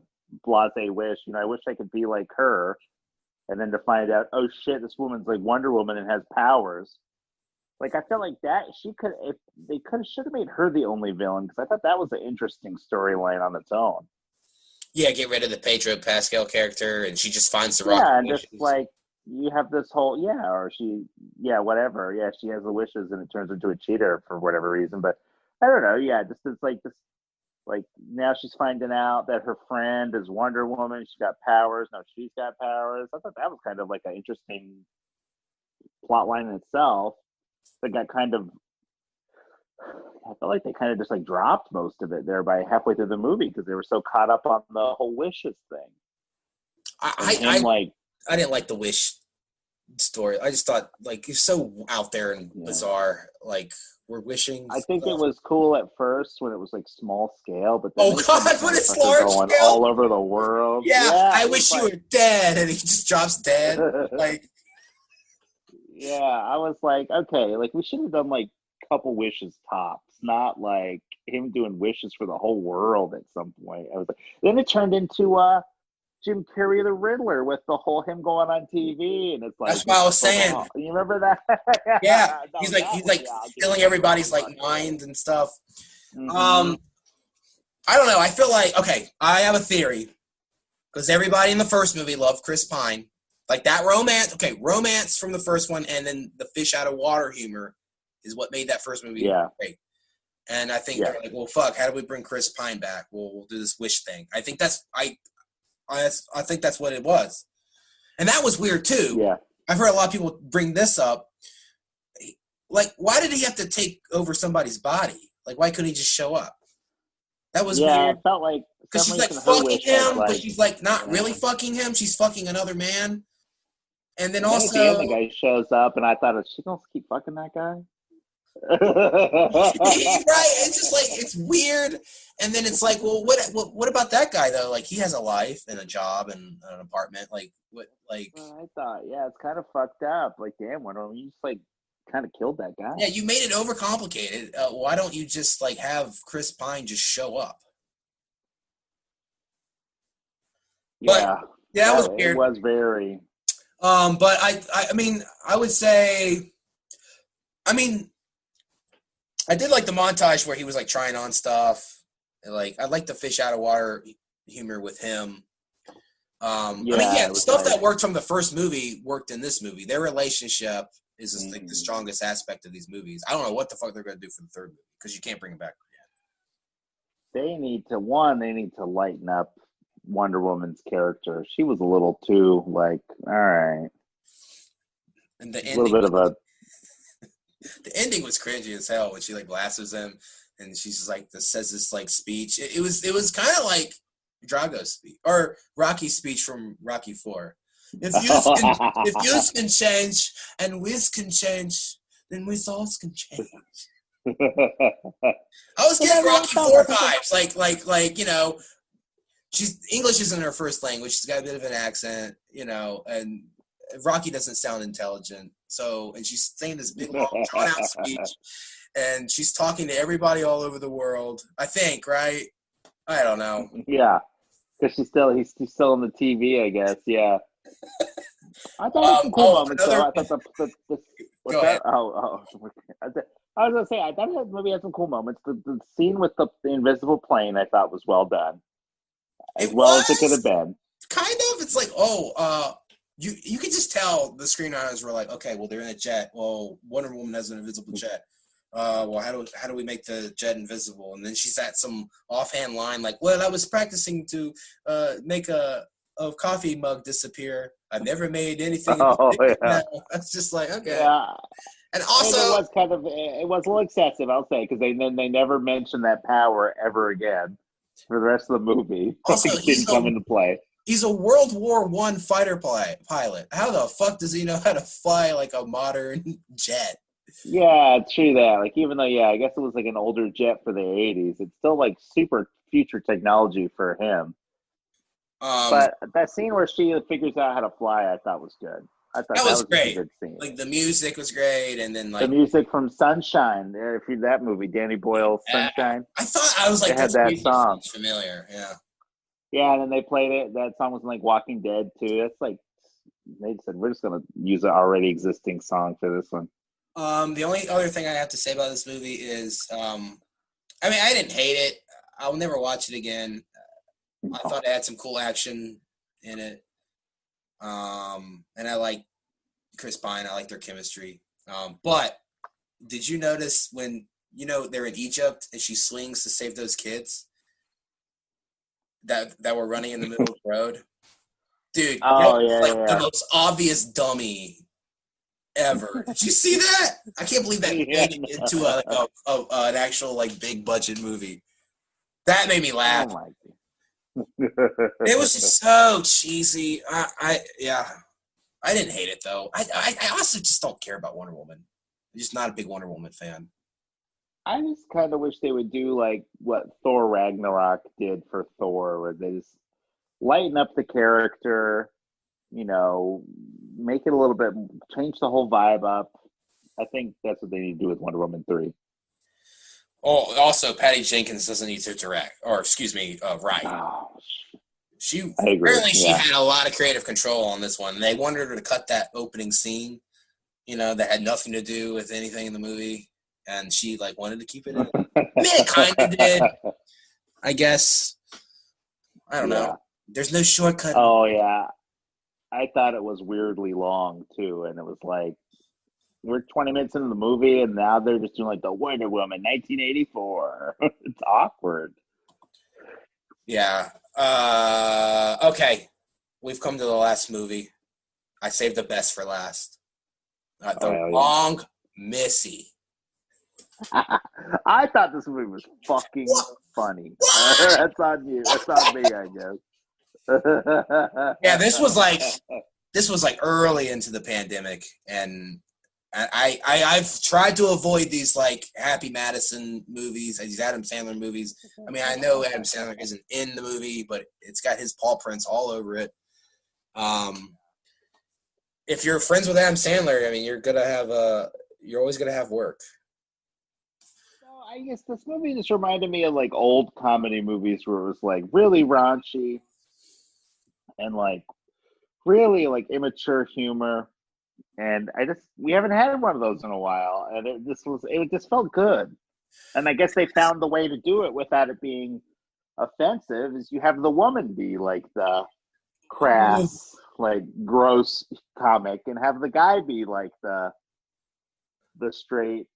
blasé wish. I wish I could be like her. And then to find out, oh shit, this woman's like Wonder Woman and has powers. Like, I felt like that should have made her the only villain, because I thought that was an interesting storyline on its own. get rid of the Pedro Pascal character, and she just finds the rock. Yeah, and just like you have this whole or whatever. Yeah, she has the wishes, and it turns into a cheater for whatever reason. But I don't know. Yeah, just it's like this. Like now she's finding out that her friend is Wonder Woman. She's got powers. Now she's got powers. I thought that was kind of like an interesting plot line in itself. That got kind of. I felt like they kind of just like dropped most of it there by halfway through the movie because they were so caught up on the whole wishes thing. I didn't like the wish story. I just thought like it's so out there and bizarre. Like we're wishing. I think it was cool at first when it was like small scale, but then when it's large scale, all over the world. Yeah, I wish you were dead, and he just drops dead. Like, yeah, I was like, okay, like we should have done like a couple wishes tops, not like him doing wishes for the whole world at some point. I was like, then it turned into Jim Carrey the Riddler with the whole him going on TV, and it's like that's what I was saying. You remember that? Yeah, he's like stealing everybody's like mind and stuff. Mm-hmm. I don't know. I feel like I have a theory because everybody in the first movie loved Chris Pine, like that romance. Okay, romance from the first one, and then the fish out of water humor is what made that first movie great. And I think they're like, well, fuck, how do we bring Chris Pine back? Well, we'll do this wish thing. I think I think that's what it was. And that was weird, too. Yeah. I've heard a lot of people bring this up. Like, why did he have to take over somebody's body? Like, why couldn't he just show up? That was weird. Yeah, it felt like... Because she's, like, fucking him, but she's, like, not really fucking him. She's fucking another man. And then also... At the end, the guy shows up, and I thought, is she going to keep fucking that guy? Right, it's just like it's weird, and then it's like, well, what about that guy though? Like he has a life and a job and an apartment. Like what? Like I thought, it's kind of fucked up. Like damn, Wonder Woman, you just like kind of killed that guy. Yeah, you made it overcomplicated. Why don't you just like have Chris Pine just show up? Yeah, that was weird. It was very. But I mean, I would say, I did like the montage where he was like trying on stuff. And, like I like the fish out of water humor with him. Stuff that worked from the first movie worked in this movie. Their relationship is just, like the strongest aspect of these movies. I don't know what the fuck they're gonna do for the third movie because you can't bring it back yet. They need to lighten up Wonder Woman's character. She was a little too like, all right. And the ending, a little bit of a. The ending was cringy as hell when she like lassos him and she's just like says this like speech. It was kind of like Drago's speech or Rocky's speech from Rocky 4. If you can change and Wiz can change, then Wiz also can change. I was getting Rocky 4 vibes, like you know, she's English isn't her first language. She's got a bit of an accent, you know, and Rocky doesn't sound intelligent. So, and she's saying this big, long, drawn-out speech, and she's talking to everybody all over the world. I think, right? I don't know. Yeah, because he's still on the TV, I guess. Yeah. I thought it was some cool moments. So I thought what's that? I was gonna say I thought the movie had some cool moments. The scene with the invisible plane I thought was well done, as well as it could have been. Kind of. It's like You could just tell the screenwriters were like, okay, well, they're in a jet. Well, Wonder Woman has an invisible jet. Well, how do we make the jet invisible? And then she's at some offhand line like, well, I was practicing to make a coffee mug disappear. I've never made anything. It's just like, okay. Yeah. And also, it was a little excessive, I'll say, because they never mentioned that power ever again for the rest of the movie. Also, it didn't come into play. He's a World War I fighter pilot. How the fuck does he know how to fly like a modern jet? Yeah, true that. Like, even though, I guess it was like an older jet for the 80s, it's still like super future technology for him. But that scene where she figures out how to fly, I thought was good. I thought that was great. A good scene. Like the music was great, and then like the music from Sunshine. If you that movie, Danny Boyle's Sunshine. I was like, they had that song familiar. Yeah. Yeah, and then they played it. That song was in, like Walking Dead too. It's like they said we're just gonna use an already existing song for this one. The only other thing I have to say about this movie is, I didn't hate it. I'll never watch it again. I thought it had some cool action in it. And I like Chris Pine. I like their chemistry. But did you notice when, they're in Egypt and she slings to save those kids that were running in the middle of the road? Dude, Oh the yeah. most obvious dummy ever. Did you see that? I can't believe that made it into an actual like big budget movie. That made me laugh. Oh my It was just so cheesy. I didn't hate it though. I also just don't care about Wonder Woman. I'm just not a big Wonder Woman fan. I just kind of wish they would do like what Thor Ragnarok did for Thor, where they just lighten up the character, make it a little bit, change the whole vibe up. I think that's what they need to do with Wonder Woman 3. Oh, also, Patty Jenkins doesn't need to direct, or excuse me, write. Oh, Apparently she had a lot of creative control on this one. They wanted her to cut that opening scene, that had nothing to do with anything in the movie, and she like wanted to keep it in. I mean, it kind of did, I guess. I don't know. There's no shortcut. Oh yeah, I thought it was weirdly long too, and it was like we're 20 minutes into the movie, and now they're just doing like the Wonder Woman 1984. It's awkward. Yeah. Okay. We've come to the last movie. I saved the best for last. Wrong Missy. I thought this movie was fucking funny. That's on you. That's on me, I guess. Yeah, this was like early into the pandemic, and I've tried to avoid these like Happy Madison movies, these Adam Sandler movies. I mean, I know Adam Sandler isn't in the movie, but it's got his paw prints all over it. If you're friends with Adam Sandler, I mean, you're always gonna have work. I guess this movie just reminded me of like old comedy movies where it was like really raunchy and like really like immature humor. And we haven't had one of those in a while, and it just felt good. And I guess they found the way to do it without it being offensive. Is you have the woman be like the crass, like gross comic, and have the guy be like the straight.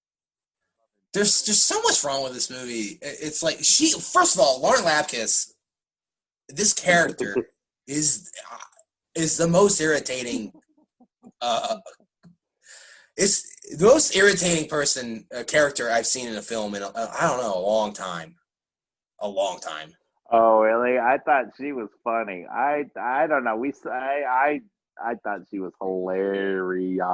There's just so much wrong with this movie. It's like first of all, Lauren Lapkus, this character is the most irritating. It's the most irritating character I've seen in a film in I don't know, a long time. Oh really? I thought she was funny. I don't know. I thought she was hilarious.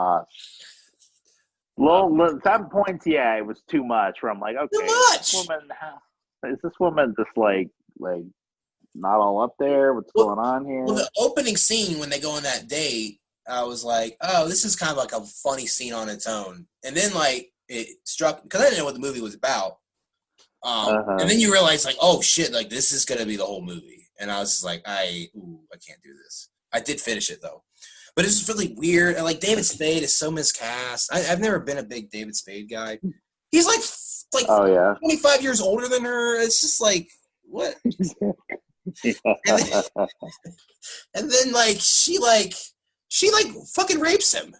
At some points, yeah, it was too much. Where I'm like, okay, is this woman just like not all up there? What's going on here? Well, the opening scene when they go on that date, I was like, oh, this is kind of like a funny scene on its own. And then like it struck, because I didn't know what the movie was about. And then you realize like, oh shit, like this is gonna be the whole movie. And I was just like, I can't do this. I did finish it though. But it's just really weird. And like David Spade is so miscast. I've never been a big David Spade guy. He's like 25 years older than her. It's just like, what? And then like she fucking rapes him.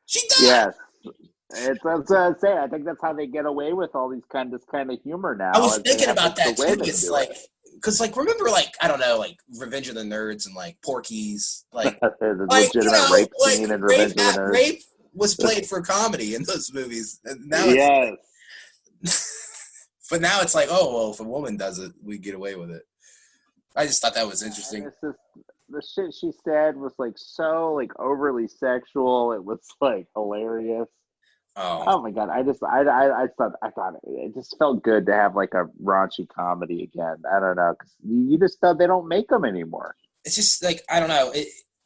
She does. Yes. That's what I say. I think that's how they get away with all this kind of humor now. I was thinking about that too. It's like, because like remember like I don't know like Revenge of the Nerds and like Porky's like the legitimate rape scene in Revenge of the Nerds. Rape was played for comedy in those movies. And now but now it's like, oh well, if a woman does it, we get away with it. I just thought that was interesting. The shit she said was like so like overly sexual. It was like hilarious. Oh my god! I thought it just felt good to have like a raunchy comedy again. I don't know, because you just thought they don't make them anymore. It's just like I don't know.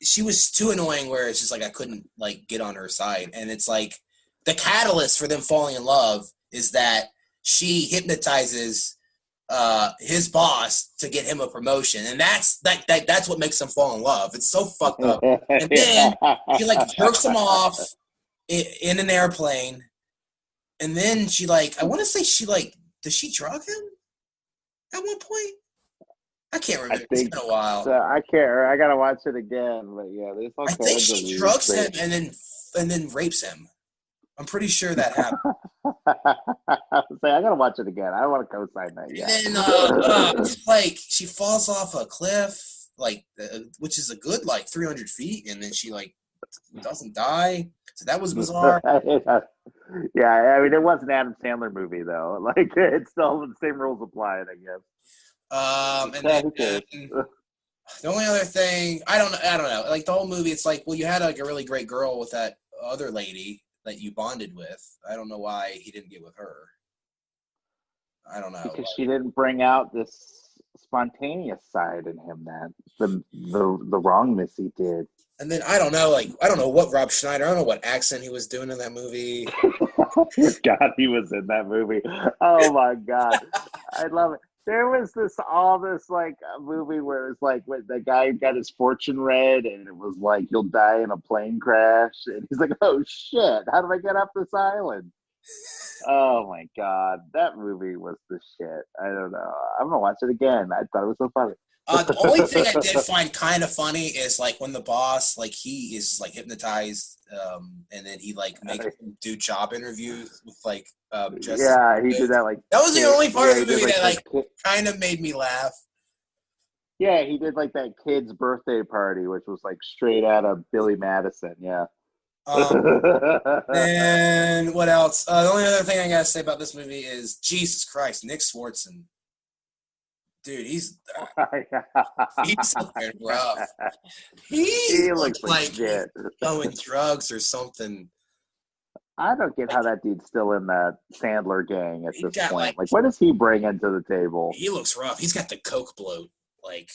She was too annoying where it's just like I couldn't like get on her side, and it's like the catalyst for them falling in love is that she hypnotizes his boss to get him a promotion, and that's what makes them fall in love. It's so fucked up. And then she like jerks him off in an airplane, and then she like I want to say she like does she drug him at one point? I can't I remember. It's think been a while. so. I can't. I gotta watch it again. But yeah, there's all I think kinds of she weird drugs him things. and then rapes him. I'm pretty sure that happened. Say, I gotta watch it again. I don't want to co-sign that And yet. then it's like she falls off a cliff, like which is a good like 300 feet, and then she like doesn't die. So that was bizarre. Yeah, I mean, it was an Adam Sandler movie though. Like, it's still the same rules applied, I guess. And Yeah, then who cares? the only other thing I don't know. Like the whole movie, it's like, well, you had like a really great girl with that other lady that you bonded with. I don't know why he didn't get with her. I don't know. Because she didn't bring out this spontaneous side in him that the wrong Missy did. And then I don't know, like I don't know what Rob Schneider, I don't know what accent he was doing in that movie. God, he was in that movie. Oh my God, I love it. There was this like movie where it was like when the guy got his fortune read, and it was like you'll die in a plane crash, and he's like, "Oh shit, how did I get off this island?" Oh my God, that movie was the shit. I don't know. I'm gonna watch it again. I thought it was so funny. The only thing I did find kind of funny is like when the boss, like he is like hypnotized, and then he like makes him do job interviews with like just Yeah, he did that like that was the only part of the movie like, that like kind of made me laugh. Yeah, he did like that kid's birthday party, which was like straight out of Billy Madison. Yeah. And what else? The only other thing I gotta say about this movie is Jesus Christ, Nick Swartzen. Dude, he's looking rough. He looks like shit. Going drugs or something. I don't get how that dude's still in that Sandler gang at this point. Like, what does he bring into the table? He looks rough. He's got the coke bloat. Like,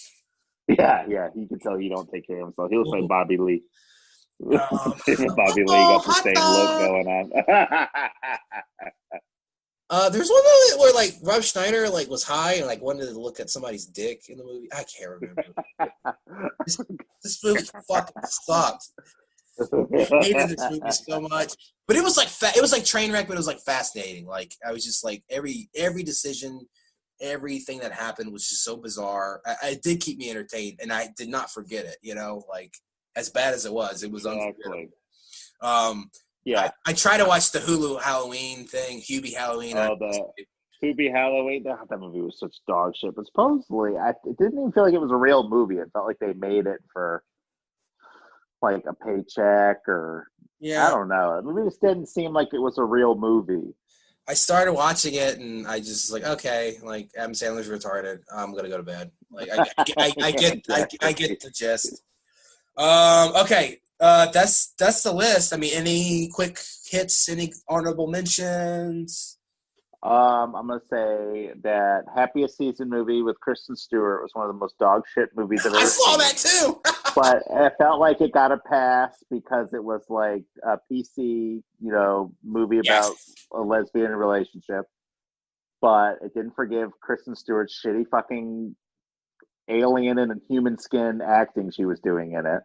yeah, he can tell he don't take care of himself. He looks like Bobby Lee. Bobby Lee got the same look going on. There's one movie where like Rob Schneider like was high and like wanted to look at somebody's dick in the movie. I can't remember. This movie fucking sucked. I hated this movie so much. But it was like it was like Trainwreck, but it was like fascinating. Like I was just like every decision, everything that happened was just so bizarre. It did keep me entertained, and I did not forget it. You know, like as bad as it was unforgettable. Yeah, I try to watch the Hulu Halloween thing, Hubie Halloween. Oh, the Hubie Halloween. That movie was such dog shit. But supposedly, it didn't even feel like it was a real movie. It felt like they made it for like a paycheck or I don't know. The movie just didn't seem like it was a real movie. I started watching it and I just like, okay, like Adam Sandler's retarded. I'm gonna go to bed. Like I get the gist. Okay. That's the list. I mean, any quick hits, any honorable mentions? I'm gonna say that Happiest Season movie with Kristen Stewart was one of the most dog shit movies I've ever seen. I saw that too. But it felt like it got a pass because it was like a PC, movie about a lesbian relationship. But it didn't forgive Kristen Stewart's shitty fucking alien and human skin acting she was doing in it.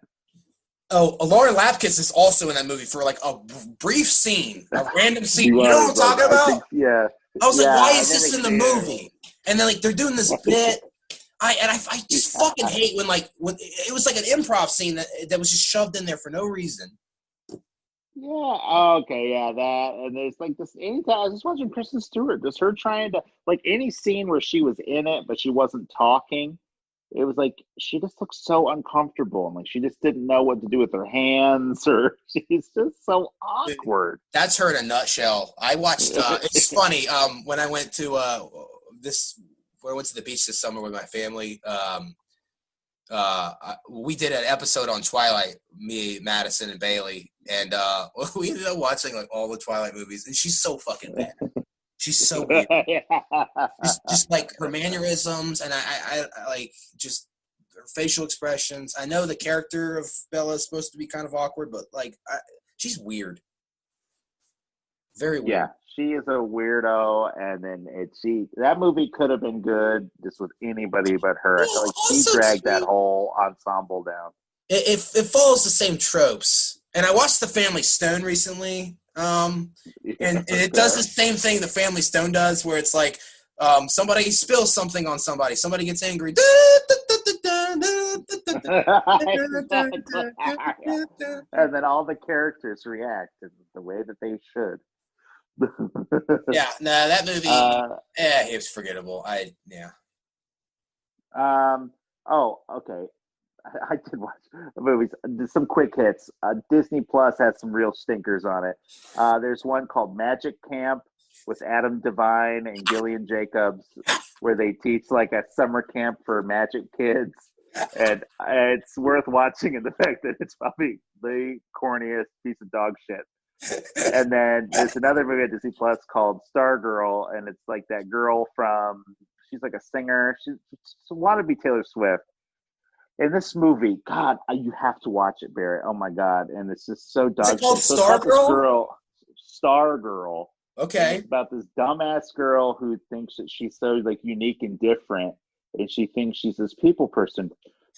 Oh, Lauren Lapkus is also in that movie for like a brief scene, a random scene. You know what I'm talking about? Yeah. I was like, why is this in the movie? And then like they're doing this bit. I just fucking hate when it was like an improv scene that was just shoved in there for no reason. Yeah. Okay. Yeah. That and there's like this. Anytime I was just watching Kristen Stewart, just her trying to like any scene where she was in it but she wasn't talking. It was like she just looked so uncomfortable and like she just didn't know what to do with her hands or she's just so awkward. That's her in a nutshell. I watched it's funny, when I went to the beach this summer with my family, we did an episode on Twilight, me, Madison, and Bailey, and we ended up watching like all the Twilight movies, and she's so fucking bad. She's so weird. just like her mannerisms, and I like just her facial expressions. I know the character of Bella is supposed to be kind of awkward, but like she's weird. Very weird. Yeah, she is a weirdo, and then that movie could have been good just with anybody but her. Well, I feel like she dragged that whole ensemble down. It follows the same tropes, and I watched The Family Stone recently. And it does the same thing the Family Stone does, where it's like Somebody spills something on somebody. Somebody gets angry. And then all the characters react in the way that they should. Yeah, no, that movie, it was forgettable. Oh, okay. I did watch movies. Some quick hits. Disney Plus has some real stinkers on it. There's one called Magic Camp with Adam Devine and Gillian Jacobs, where they teach like a summer camp for magic kids. And it's worth watching in the fact that it's probably the corniest piece of dog shit. And then there's another movie at Disney Plus called Stargirl, and it's like that girl she's like a singer. She wanted to be Taylor Swift. In this movie, God, you have to watch it, Barrett. Oh my God. And it's just so dog shit. Is it called Stargirl? Stargirl. Okay. It's about this dumbass girl who thinks that she's so like unique and different, and she thinks she's this people person.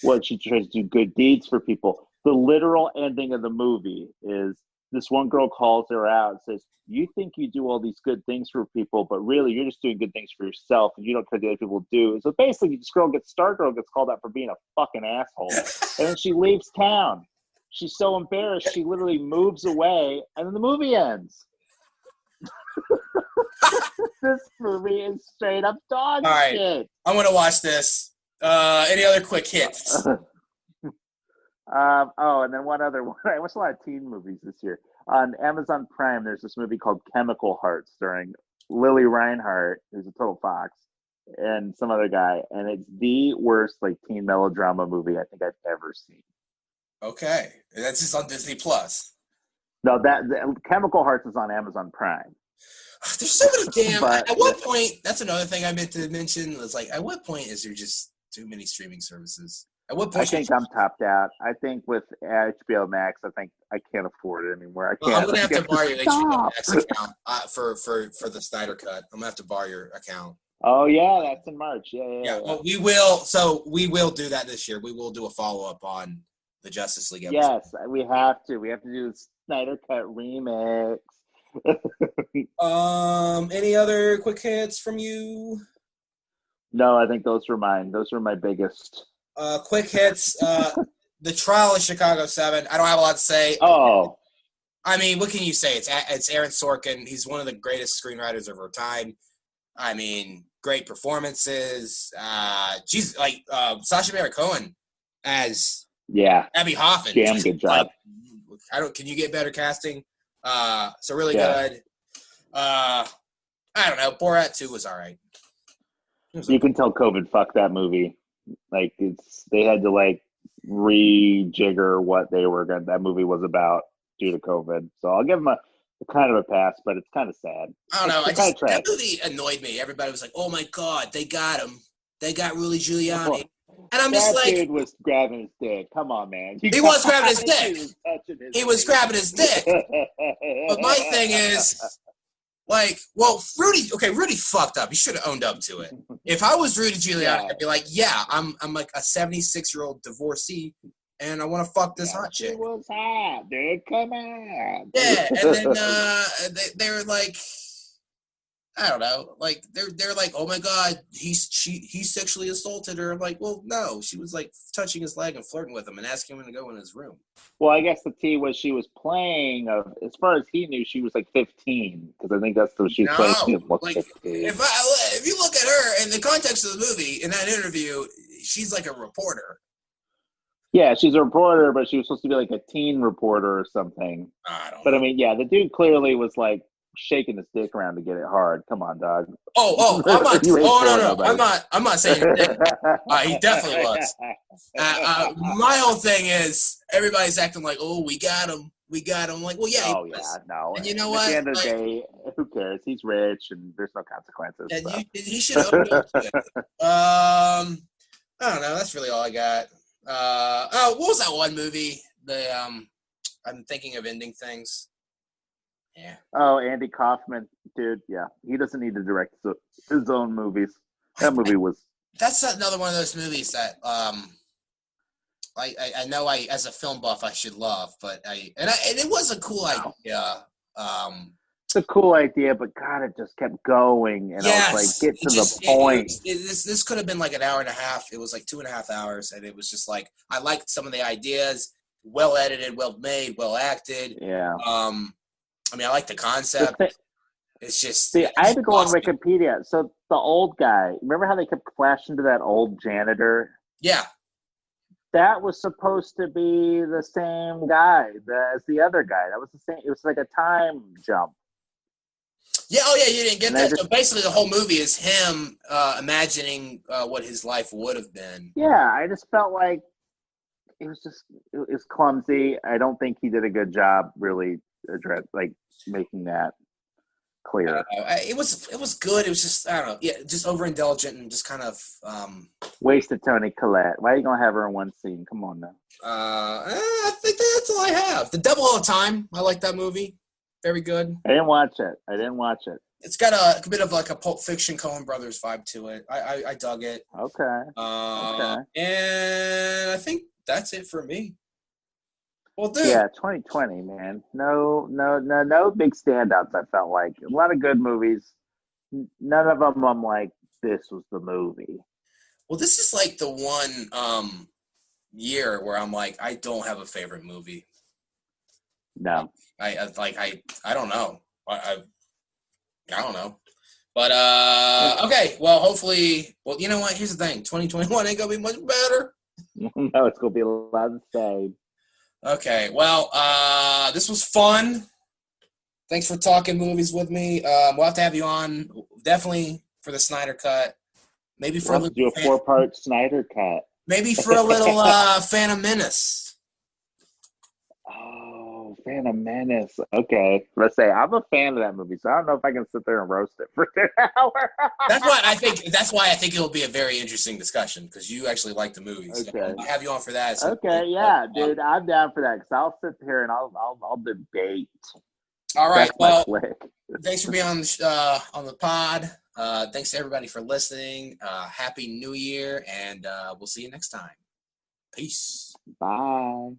Well, she tries to do good deeds for people. The literal ending of the movie is this one girl calls her out and says, "You think you do all these good things for people, but really you're just doing good things for yourself, and you don't care what other people do." So basically, Stargirl gets called out for being a fucking asshole, and then she leaves town. She's so embarrassed, she literally moves away, and then the movie ends. This movie is straight up dog shit. I'm gonna watch this. Any other quick hits? And then one other one. I watched a lot of teen movies this year. On Amazon Prime, there's this movie called Chemical Heart starring Lily Reinhart, who's a total fox, and some other guy. And it's the worst like teen melodrama movie I think I've ever seen. Okay. That's just on Disney Plus. No, the Chemical Hearts is on Amazon Prime. There's so many damn. At what point? That's another thing I meant to mention. It's like, at what point is there just too many streaming services? At what point? I think I'm topped out. I think with HBO Max, I think I can't afford it anymore. I can't. I'm gonna have to borrow your HBO Max account for the Snyder Cut. I'm gonna have to borrow your account. Oh yeah, that's in March. Yeah. Well, we will. So we will do that this year. We will do a follow up on the Justice League episode. Yes, we have to. We have to do the Snyder Cut remix. Any other quick hits from you? No, I think those were mine. Those were my biggest. Quick hits. The Trial of Chicago 7. I don't have a lot to say. Oh. I mean, what can you say? It's Aaron Sorkin. He's one of the greatest screenwriters of our time. I mean, great performances. Sacha Baron Cohen as Abby Hoffman. Damn good job. Can you get better casting? So really good. I don't know. Borat 2 was all right. You can tell COVID fucked that movie. Like they had to like rejigger what that movie was about due to COVID. So I'll give them a kind of a pass, but it's kind of sad. I don't know. That movie annoyed me. Everybody was like, "Oh my God, they got him. They got Rudy Giuliani." And I'm just like, dude was grabbing his dick. Come on, man. He was grabbing his dick. He was grabbing his dick. But my thing is, like, well, Rudy fucked up. He should have owned up to it. If I was Rudy Giuliani, I'd be like, yeah, I'm like a 76-year-old divorcee, and I want to fuck this hot chick. She was hot, dude. Come on. Yeah, and then they were like, I don't know, like they're like, oh my God, he sexually assaulted her. I'm like, well, no, she was like touching his leg and flirting with him and asking him to go in his room. Well, I guess the T was she was playing. As far as he knew, she was like 15 because I think that's what she was playing. Like 15. If you look at her in the context of the movie in that interview, she's like a reporter. Yeah, she's a reporter, but she was supposed to be like a teen reporter or something. I don't know. But I mean, yeah, the dude clearly was like shaking his dick around to get it hard. Come on, dog. I'm not. No. I'm not saying he didn't. He definitely was. My whole thing is everybody's acting like, oh, we got him. I'm like, well, yeah. Oh, yeah, no. And you know what? At the end of the day, who cares? He's rich, and there's no consequences. And so. he should have owned up to it. I don't know. That's really all I got. What was that one movie? I'm thinking of ending things. Yeah. Oh, Andy Kaufman, dude. Yeah, he doesn't need to direct his own movies. That movie was. That's another one of those movies that I know as a film buff I should love, but it was a cool idea. it's a cool idea, but God, it just kept going, and I was like, Yes, get to the point. this could have been like an hour and a half. It was like 2.5 hours, and it was just like I liked some of the ideas. Well edited, well made, well acted. Yeah. I mean, I like the concept. It's just See, I had to go on lost me. Wikipedia. So the old guy, remember how they kept flashing to that old janitor? Yeah. That was supposed to be the same guy as the other guy. That was the same. It was like a time jump. Yeah. Oh, yeah. You didn't get And that. So basically, the whole movie is him imagining what his life would have been. Yeah, I just felt like it was clumsy. I don't think he did a good job really making that clear. It was good. It was just I don't know. Yeah, just overindulgent and just kind of. Wasted Tony Collette. Why are you gonna have her in one scene? Come on now. I think that's all I have. The Devil All the Time. I like that movie. Very good. I didn't watch it. It's got a bit of like a Pulp Fiction Coen Brothers vibe to it. I dug it. Okay. Okay. And I think that's it for me. Well, dude. Yeah, 2020, man. No big standouts. I felt like a lot of good movies. None of them. I'm like, this was the movie. Well, this is like the one year where I'm like, I don't have a favorite movie. No. I don't know. I don't know. But okay. Well, hopefully. Well, you know what? Here's the thing. 2021 ain't gonna be much better. No, it's gonna be a lot of the same. Okay. Well, this was fun. Thanks for talking movies with me. We'll have to have you on definitely for the Snyder Cut. Maybe for we'll do a 4-part Snyder Cut. Maybe for a little Phantom Menace. Oh, Phantom Menace. Okay. Let's say I'm a fan of that movie, so I don't know if I can sit there and roast it for an hour. That's why I think it'll be a very interesting discussion because you actually like the movies. Okay. So I'll have you on for that. So okay, yeah, dude, I'm down for that because I'll sit here and I'll debate. All right. Well, thanks for being on the pod. Thanks to everybody for listening. Happy New Year, and we'll see you next time. Peace. Bye.